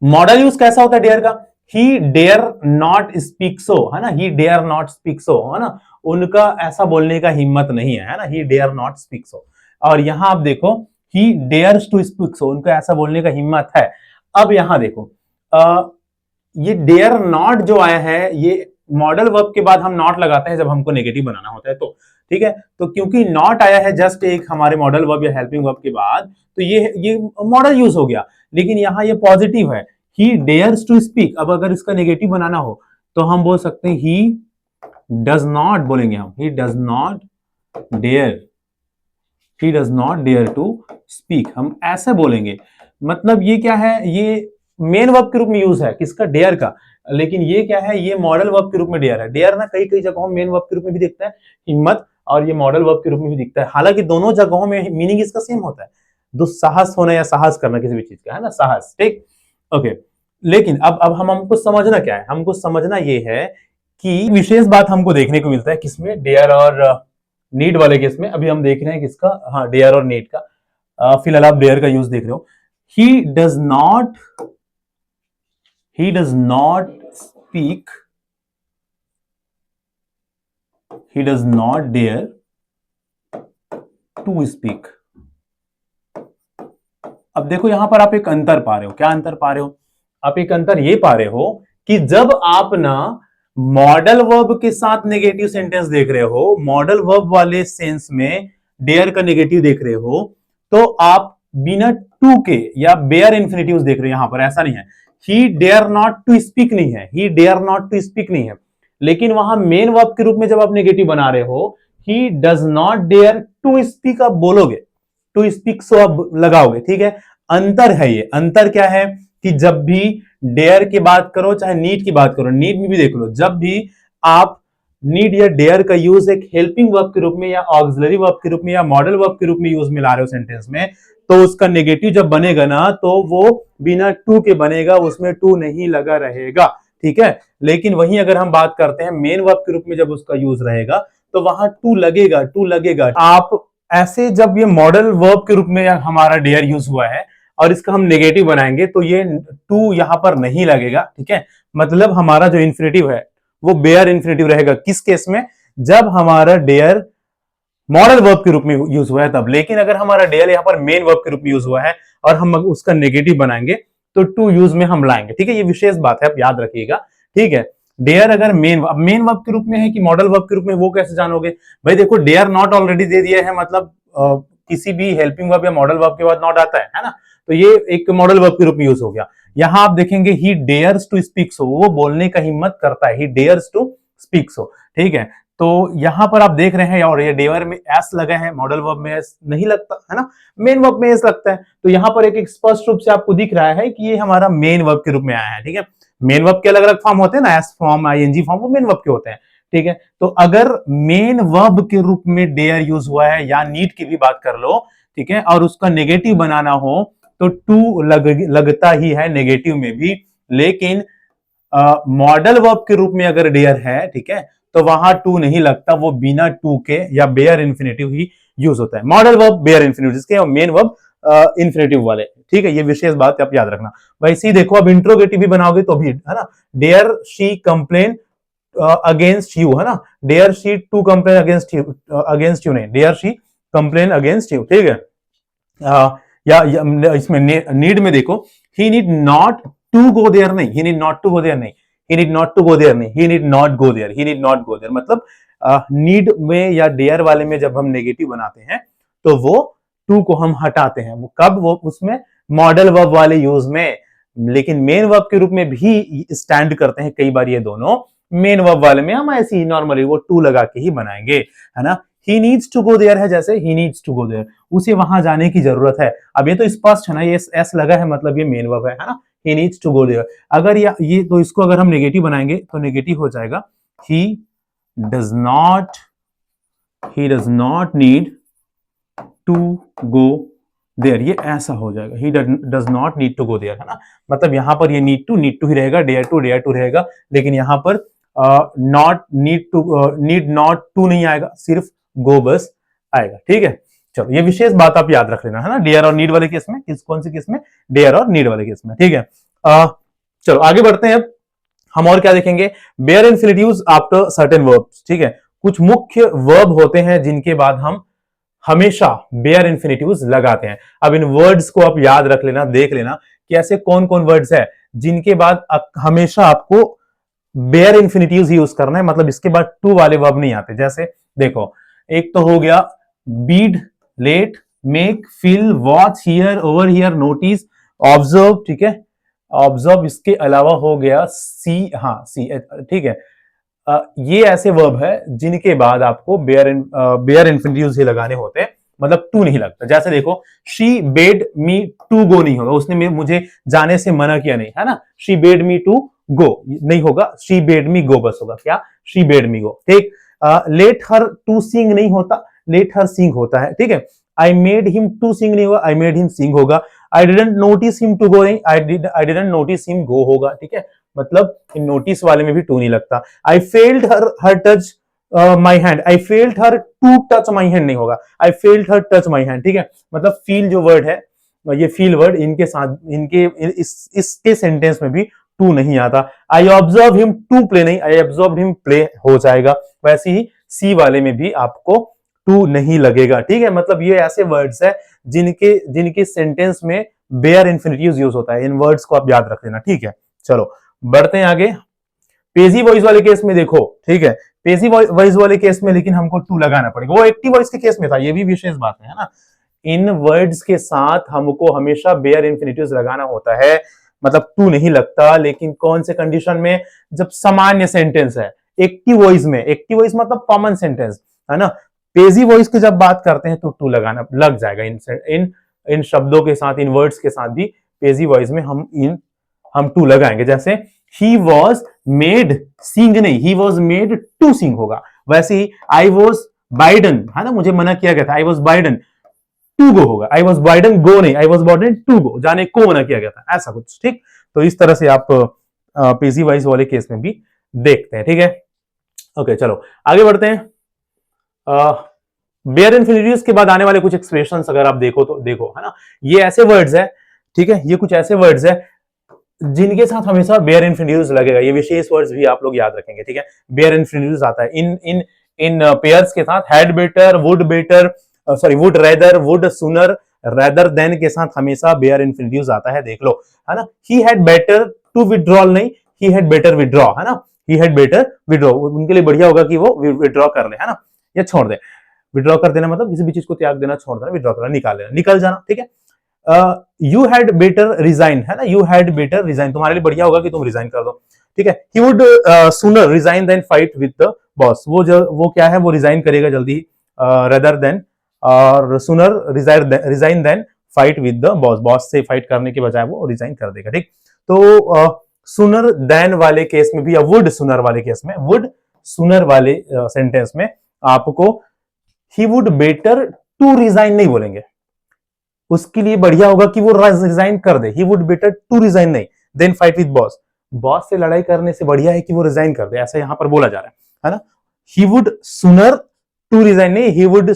मॉडल यूज कैसा होता है डेयर का, he dare not speak so, है ना, he dare not speak so, है ना, उनका ऐसा बोलने का हिम्मत नहीं है ना, he dare not speak so. और यहां आप देखो, he dares to speak so, उनका ऐसा बोलने का हिम्मत है। अब यहां देखो, ये डेयर नॉट जो आया है, ये मॉडल वर्ब के बाद हम नॉट लगाते हैं जब हमको नेगेटिव बनाना होता है, तो ठीक है। तो क्योंकि नॉट आया है जस्ट एक हमारे मॉडल वर्ब या हेल्पिंग वर्ब के बाद, तो ये मॉडल यूज हो गया, लेकिन यहां ये पॉजिटिव है, ही डेयर्स टू स्पीक। अब अगर इसका नेगेटिव बनाना हो तो हम बोल सकते हैं ही डज नॉट, बोलेंगे हम, he does not dare, he does not dare to speak, हम ऐसे बोलेंगे। मतलब ये क्या है, ये मेन वर्ब के रूप में यूज है किसका, डेयर का, लेकिन ये क्या है, ये मॉडल वर्ब के रूप में डेयर है। डेयर ना कई कई जगहों में मेन वर्ब के रूप में भी दिखता है, हिम्मत, और ये मॉडल वर्ब के रूप में भी दिखता है। हालांकि दोनों जगहों में मीनिंग इसका सेम होता है, दुस्साहस होना या साहस करना किसी भी चीज का, है ना, साहस, ठीक, ओके। लेकिन अब हमको समझना क्या है, हमको समझना ये है कि विशेष बात हमको देखने को मिलता है किसमें, डेयर और नीड वाले केस में। अभी हम देख रहे हैं किसका, हाँ, डेयर और नीड का। फिलहाल आप डेयर का यूज देख रहे हो। He does not, he does not speak, he does not dare to speak. अब देखो यहां पर आप एक अंतर पा रहे हो। क्या अंतर पा रहे हो? आप एक अंतर ये पा रहे हो कि जब आप ना मॉडल वर्ब के साथ नेगेटिव सेंटेंस देख रहे हो, मॉडल वर्ब वाले सेंस में डेयर का नेगेटिव देख रहे हो, तो आप बिना टू के या बेयर इंफिनिटिव देख रहे हो। यहां पर ऐसा नहीं है, he dare not to speak नहीं है, he dare not to speak नहीं है। लेकिन वहां मेन वर्ब के रूप में जब आप नेगेटिव बना रहे हो, he does not dare to speak, आप बोलोगे, टू स्पीक सो आप लगाओगे, ठीक है। अंतर है ये। अंतर क्या है कि जब भी डेयर की बात करो चाहे नीड की बात करो, नीड में भी देख लो, जब भी आप नीड या डेयर का यूज एक हेल्पिंग वर्ब के रूप में या ऑक्सिलरी वर्ब के रूप में या मॉडल वर्ब के रूप में यूज में ला रहे हो सेंटेंस में, तो उसका नेगेटिव जब बनेगा ना, तो वो बिना टू के बनेगा, उसमें टू नहीं लगा रहेगा, ठीक है। लेकिन वहीं अगर हम बात करते हैं मेन वर्ब के रूप में जब उसका यूज रहेगा, तो वहां टू लगेगा, टू लगेगा। आप ऐसे जब ये मॉडल वर्ब के रूप में हमारा डेयर यूज हुआ है और इसका हम नेगेटिव बनाएंगे, तो ये टू यहां पर नहीं लगेगा, ठीक है। मतलब हमारा जो इन्फिनेटिव है वो बेयर इन्फिनेटिव रहेगा। किस केस में? जब हमारा डेयर मॉडल वर्ब के रूप में यूज हुआ है तब। लेकिन अगर हमारा डेयर यहां पर मेन वर्ब के रूप में यूज हुआ है और हम उसका नेगेटिव बनाएंगे, तो टू यूज में हम लाएंगे, ठीक है। ये विशेष बात है, आप याद रखिएगा, ठीक है। डेयर अगर मेन वर्ब के रूप में है कि मॉडल वर्ब के रूप में, वो कैसे जानोगे भाई? देखो डेयर नॉट ऑलरेडी दे दिया है, मतलब किसी भी हेल्पिंग वर्ब या मॉडल वर्ब के बाद नॉट आता है ना, तो ये एक मॉडल वर्ब के रूप में यूज हो गया। यहां आप देखेंगे ही डेयर्स टू स्पीक सो, वो बोलने का हिम्मत करता है, ही डेयर्स टू स्पीक सो, ठीक है। तो यहां पर आप देख रहे हैं, और ये डेयर में एस लगा है, मॉडल वर्ब में एस नहीं लगता है ना, मेन वर्ब में एस लगता है। तो यहां पर एक स्पष्ट रूप से आपको दिख रहा है कि ये हमारा मेन वर्ब के रूप में आया है, ठीक है। मेन वर्ब के अलग अलग फॉर्म होते हैं ना, एस फॉर्म, आईएनजी फॉर्म, वो मेन वर्ब के होते हैं, ठीक है। तो अगर मेन वर्ब के रूप में डेयर यूज हुआ है, या नीड की भी बात कर लो, ठीक है, और उसका नेगेटिव बनाना हो, तो टू लगता ही है नेगेटिव में भी। लेकिन मॉडल वर्ब के रूप में अगर डेयर है, ठीक है, तो वहां टू नहीं लगता, वो बिना टू के या बेयर इन्फिनेटिव ही यूज होता है। मॉडल वर्ब बेयर इन्फिनेटिव, जिसके मेन वर्ब इन्फिनेटिव वाले, ठीक है। ये विशेष बात आप याद रखना। वैसे ही देखो, अब इंट्रोगेटिव भी बनाओगे तो भी, है ना, dare she complain against you, है ना, dare she to complain against you नहीं, dare she complain against you, ठीक है। या इसमें नीड में देखो, he need not to go there नहीं, he need not to go there नहीं, he need not to go there नहीं, he need not go there, he need not go there. मतलब नीड में या डेयर वाले में जब हम नेगेटिव बनाते हैं, तो वो टू को हम हटाते हैं। वो कब? वो उसमें मॉडल वर्ब वाले यूज में। लेकिन मेन वर्ब के रूप में भी स्टैंड करते हैं कई बार ये दोनों। मेन वर्ब वाले में हम ऐसे ही नॉर्मली वो टू लगा के ही बनाएंगे, है ना। He needs to go there है, जैसे he needs to go there, उसे वहां जाने की जरूरत है। अब ये तो स्पष्ट है ना, ये एस लगा है, मतलब ये मेन वर्ब है ना, he needs to go there. अगर ये तो इसको अगर हम नेगेटिव बनाएंगे तो नेगेटिव हो जाएगा, he does not need to go there, ये ऐसा हो जाएगा, he does not need to go there, है ना। मतलब यहां पर ये नीड टू ही रहेगा, डेयर टू रहेगा, लेकिन यहां पर नॉट नीड नॉट टू नहीं आएगा, सिर्फ गो बस आएगा, ठीक है। चलो, ये विशेष बात आप याद रख लेना, है ना, डेयर और नीड वाले केस में। कौन सी केस में? डेयर और नीड वाले केस में, ठीक है। चलो आगे बढ़ते हैं। अब हम और क्या देखेंगे? बेयर इन्फिनिटिव्स आफ्टर सर्टेन वर्ब्स, ठीक है। कुछ मुख्य वर्ब होते हैं जिनके बाद हम हमेशा बेयर इन्फिनिटिव्स लगाते हैं। अब इन वर्ड्स को आप याद रख लेना, देख लेना कि ऐसे कौन कौन वर्ड्स है जिनके बाद हमेशा आपको बेयर इन्फिनिटिव्स यूज करना है, मतलब इसके बाद टू वाले वर्ब नहीं आते। जैसे देखो, एक तो हो गया bid, let, make, feel, watch, hear, over here, notice, observe, ठीक है। ऑब्जर्व, इसके अलावा हो गया सी, हाँ सी, ठीक है। ये ऐसे वर्ब है जिनके बाद आपको बेयर इन्फिनिटिव्स ही लगाने होते हैं, मतलब टू नहीं लगता। जैसे देखो, she bade me to go नहीं होगा, उसने मुझे जाने से मना किया नहीं, है ना। She bade me to go नहीं होगा, शी बेड मी गो बस होगा। क्या? शी बेड मी गो, ठीक। लेट हर टू सिंग नहीं होता, लेट हर सिंग होता है, ठीक है। I made him to sing नहीं होगा, आई मेड हिम सिंग होगा। I didn't notice him to go नहीं, I didn't notice him go होगा, ठीक है। मतलब इन नोटिस वाले में भी टू नहीं लगता। I felt her touch my hand, I felt her to touch my hand नहीं होगा, I felt her touch my hand, ठीक है। मतलब फील जो वर्ड है, ये फील वर्ड, इनके साथ इसके सेंटेंस में भी टू नहीं आता। I observe him to play नहीं, आई ऑब्जर्व हिम प्ले हो जाएगा। वैसे ही सी वाले में भी आपको टू नहीं लगेगा, ठीक है। मतलब ये ऐसे वर्ड्स है जिनके जिनके सेंटेंस में बेयर इंफिनिटिव यूज होता है। इन वर्ड्स को आप याद रख लेना, ठीक है। चलो बढ़ते हैं आगे। पेजी वॉइस वाले केस में देखो, ठीक है, पेजी वॉइस वाले केस में लेकिन हमको टू लगाना पड़ेगा। वो एक्टिव वॉइस के केस में था, ये भी विशेष बात है ना। इन वर्ड्स के साथ हमको हमेशा बेयर इंफिनिटिव्स लगाना होता है, मतलब टू नहीं लगता। लेकिन कौन से कंडीशन में? जब सामान्य सेंटेंस है, एक्टिव वॉइस में। एक्टिव वॉइस मतलब कॉमन सेंटेंस, है ना। पेजी वॉइस की जब बात करते हैं तो टू लगाना लग जाएगा। इन शब्दों के साथ, इन वर्ड्स के साथ भी पेजी वॉइस में हम टू लगाएंगे। जैसे ही वॉज मेड सिंग नहीं, he was made to sing होगा। वैसे ही आई वॉज बाइडन, है ना, मुझे मना किया गया था, I was bidden to go होगा। आई वॉज बाइडन गो नहीं, I was bidden to go, जाने को मना किया गया था, ऐसा कुछ, ठीक। तो इस तरह से आप पेजी वॉइस वाले केस में भी देखते हैं, ठीक है। ओके चलो आगे बढ़ते हैं। बेयर इंफिनिटिव्स के बाद आने वाले कुछ एक्सप्रेशंस अगर आप देखो तो देखो, है ना, ये ऐसे वर्ड्स है, ठीक है, ये कुछ ऐसे वर्ड्स है जिनके साथ हमेशा बेयर इंफिनिटिव्स लगेगा। ये विशेष वर्ड्स भी आप लोग याद रखेंगे, ठीक है। बेयर इंफिनिटिव्स आता है इन इन इन पेयर्स के साथ। Had better, would rather, would sooner, rather than के साथ हमेशा बेयर इंफिनिटिव्स आता है, देख लो, है ना। He had better to withdrawal नहीं, ही हैड बेटर विड्रॉ, है ना। ही हैड बेटर विड्रॉ, उनके लिए बढ़िया होगा कि वो विड्रॉ कर ले, है ना, या छोड़ दे। विड्रॉ कर देना मतलब किसी भी चीज को त्याग देना, छोड़ देना, विड्रॉ करना, निकाल देना, निकल जाना, ठीक है। यू हैड बेटर रिजाइन, है ना, यू हैड बेटर रिजाइन, तुम्हारे लिए बढ़िया होगा कि तुम रिजाइन कर दो, ठीक है। He would sooner resign than fight with the boss, वो क्या है, वो रिजाइन करेगा जल्दी, रेदर देन, और sooner resign than fight with the boss, boss से फाइट करने के बजाय वो रिजाइन कर देगा, ठीक। तो सूनर देन वाले केस में भी, या वुड सूनर वाले केस में, वुड सूनर वाले सेंटेंस में आपको he would better to resign नहीं बोलेंगे, उसके लिए बढ़िया होगा कि वो रिजाइन कर दे। He would better to resign नहीं, than fight with boss, boss से लड़ाई करने से बढ़िया है कि वो रिजाइन कर दे, ऐसा यहां पर बोला जा रहा है ना। He would sooner to resign नहीं, ही वुड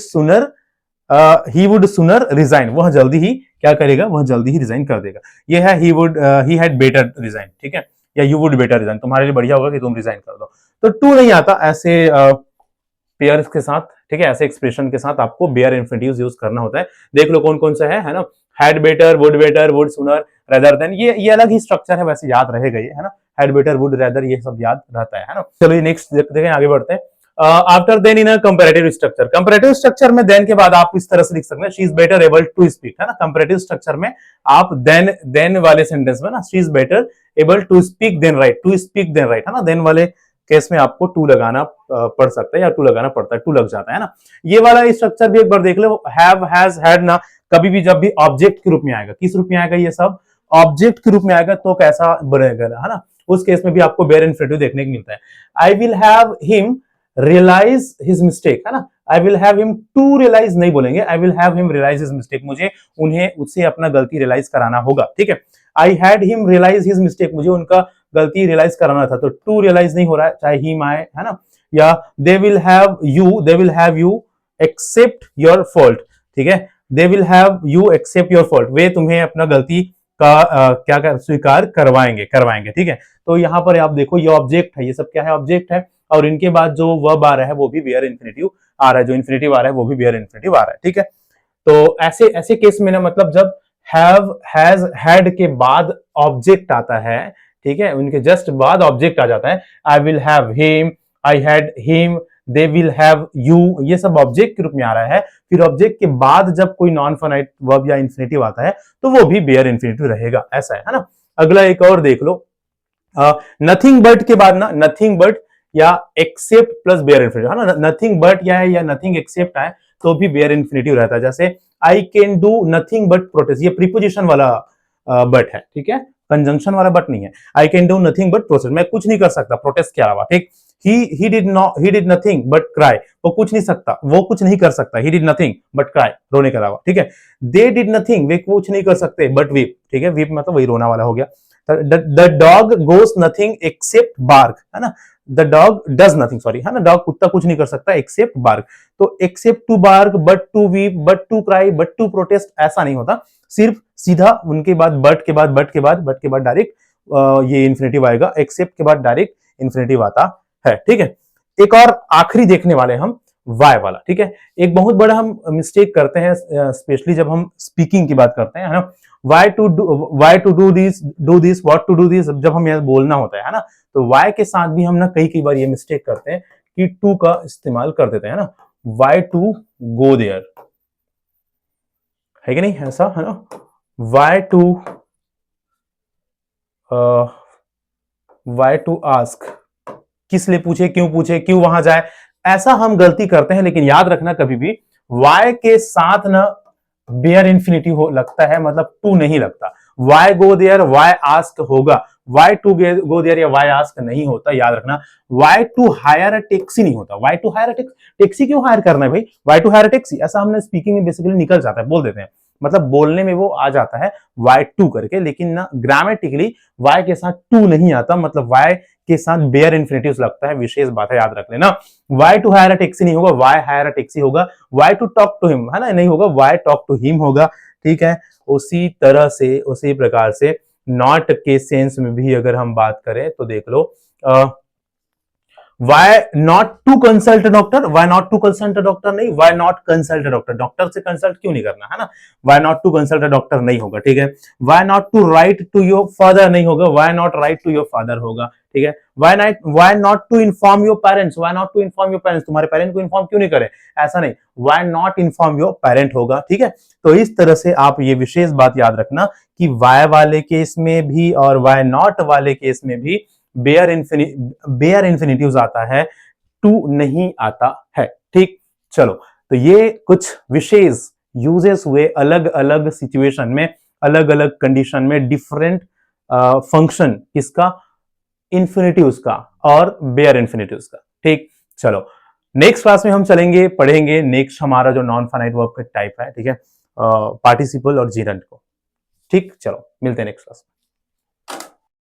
सूनर रिजाइन, वह जल्दी ही क्या करेगा, वह जल्दी ही रिजाइन कर देगा। ये है ही हैड बेटर रिजाइन, ठीक है, या यू वुड बेटर रिजाइन, तुम्हारे लिए बढ़िया होगा कि तुम रिजाइन कर दो। तो टू नहीं आता ऐसे पेयर्स के साथ, ठीक है, ऐसे एक्सप्रेशन के साथ आपको बेयर इंफिनिटिव्स यूज करना होता है। देख लो कौन कौन सा है ना। Had better, would sooner, rather than, ये अलग ही स्ट्रक्चर है, वैसे याद रहेगा ये, है ना। हैड बेटर, वुड, रेदर, ये सब याद रहता है ना। चलो ये नेक्स्ट देखते हैं, आगे बढ़ते हैं। After than in a comparative structure, comparative structure में देन के बाद आप इस तरह से लिख सकते हैं, she is better able to speak, है ना। कंपैरेटिव स्ट्रक्चर में आप देन वाले सेंटेंस में ना, she is better able to speak than write, to speak than write, है ना। देन वाले केस में आपको टू लगाना पड़ सकता है, या टू लगाना पड़ता है, टू लग जाता है ना। ये वाला स्ट्रक्चर भी एक बार देख लो, हैव, हैज, हैड ना, कभी भी जब भी ऑब्जेक्ट के रूप में आएगा, किस रूप में आएगा, ये सब ऑब्जेक्ट के रूप में आएगा तो कैसा बनेगा, है ना। उस केस में भी आपको बेयर इंफिनिटिव देखने को मिलता है। I will have him realise his mistake, है ना। I will have him to realise नहीं बोलेंगे, I will have him realise his mistake, मुझे उन्हें उससे अपना गलती रियलाइज कराना होगा, ठीक है। I had him realise his mistake, मुझे उनका गलती रियलाइज कराना था, तो टू रियलाइज नहीं हो रहा है, चाहे हिम आए, है ना। या they will have you accept your fault, ठीक है, they will have you accept your fault, वे तुम्हें अपना गलती का क्या स्वीकार करवाएंगे, ठीक है। तो यहाँ पर आप देखो, ये ऑब्जेक्ट है, ये सब क्या है, ऑब्जेक्ट है, और इनके बाद जो वर्ब आ रहा है वो भी बेयर इंफिनिटिव आ रहा है, जो इंफिनिटिव आ रहा है वो भी बेयर इंफिनिटिव आ रहा है, ठीक है। तो ऐसे ऐसे केस में ना, मतलब जब हैव, हैज, हैड के बाद ऑब्जेक्ट आता है, ठीक है, उनके जस्ट बाद ऑब्जेक्ट आ जाता है, I will have him, I had him, they will have you, ये सब ऑब्जेक्ट के रूप में आ रहा है। फिर ऑब्जेक्ट के बाद जब कोई नॉन फाइनाइट वर्ब या इंफिनिटिव आता है तो वो भी बेयर इंफिनिटिव रहेगा, ऐसा है ना। अगला एक और देख लो, नथिंग बट के बाद ना, नथिंग बट या एक्सेप्ट प्लस बेयर इंफिनिटिव, है ना। नथिंग बट या नथिंग एक्सेप्ट आए तो भी बेयर इंफिनिटिव रहता है। जैसे I can do nothing but protest, ये प्रीपोजिशन वाला बट है, ठीक है, कंजंक्शन वाला बट नहीं है। I can do nothing but protest, मैं कुछ नहीं कर सकता प्रोटेस्ट के अलावा, ठीक। he did nothing but cry, वो कुछ नहीं सकता, वो कुछ नहीं कर सकता, he did nothing but cry, रोने के अलावा, ठीक है। they did nothing, वे कुछ नहीं कर सकते but weep, ठीक है, weep मतलब वही रोना वाला हो गया। the dog goes nothing except bark, है ना। the dog does nothing, sorry, है ना, dog कुत्ता कुछ नहीं कर सकता except bark, तो except to bark, but to weep, but to cry, but to protest, ऐसा नहीं होता, सिर्फ सीधा उनके बाद but के बाद डायरेक्ट ये इंफिनिटिव आएगा, except के बाद डायरेक्ट इंफिनिटिव आता है, ठीक है। एक और आखिरी देखने वाले हम, वाई वाला, ठीक है। एक बहुत बड़ा हम मिस्टेक करते हैं स्पेशली जब हम स्पीकिंग की बात करते हैं, है ना। Why to do this, what to do this, जब हम यह बोलना होता है ना, तो वाई के साथ भी हम ना कई कई बार ये मिस्टेक करते हैं कि टू का इस्तेमाल कर देते हैं ना। वाई टू गो देयर, है कि नहीं, ऐसा है ना। वाई टू आस्क, किस लिए पूछे, क्यों वहां जाए, ऐसा हम गलती करते हैं। लेकिन याद रखना कभी भी वाई के साथ ना बेयर इंफिनिटिव हो लगता है, मतलब टू नहीं लगता। Why go there, why ask होगा, वाई टू गो देयर या वाई आस्क नहीं होता, याद रखना। Why to hire a taxi नहीं होता। Why to hire a taxi क्यों हायर करना है भाई, why to hire a taxi, ऐसा हमने स्पीकिंग में बेसिकली निकल जाता है, बोल देते हैं, मतलब बोलने में वो आ जाता है वाई टू करके, लेकिन ना ग्रामेटिकली वाई के साथ टू नहीं आता, मतलब वाई के साथ बेयर इंफिनिटिव लगता है, विशेष बात है, याद रख लेना। Why to hire a taxi नहीं होगा, वाई हायर अ टैक्सी होगा। Why to talk to him, है ना, नहीं होगा, वाई टॉक टू हिम होगा, ठीक है। उसी तरह से, उसी प्रकार से नॉट के सेंस में भी अगर हम बात करें तो देख लो, why not to consult doctor, why not to consult doctor नहीं, why not consult doctor, doctor से कंसल्ट क्यों नहीं करना, है ना। Why not to consult doctor नहीं होगा, ठीक है। Why not to write to your father नहीं होगा, why not write to your father होगा, ठीक है। Why not to inform your parents, why not to inform your parents, तुम्हारे पेरेंट्स को इन्फॉर्म क्यों नहीं करे, ऐसा नहीं, why not inform your parent होगा, ठीक है। तो इस तरह से आप ये विशेष बात याद रखना कि वाई वाले केस में भी और वाई नॉट वाले केस में भी बेयर इंफिनिटिव आता है, टू नहीं आता है, ठीक। चलो, तो ये कुछ विशेष यूजेस हुए अलग अलग सिचुएशन में, अलग अलग कंडीशन में, डिफरेंट फंक्शन किसका, इंफिनिटिव्स का और बेयर इंफिनिटिव्स का, ठीक। चलो, नेक्स्ट क्लास में हम चलेंगे, पढ़ेंगे नेक्स्ट हमारा जो नॉन फाइनाइट वर्ब का टाइप है, ठीक है, पार्टिसिपल और जीरंट को, ठीक। चलो, मिलते हैं नेक्स्ट क्लास में।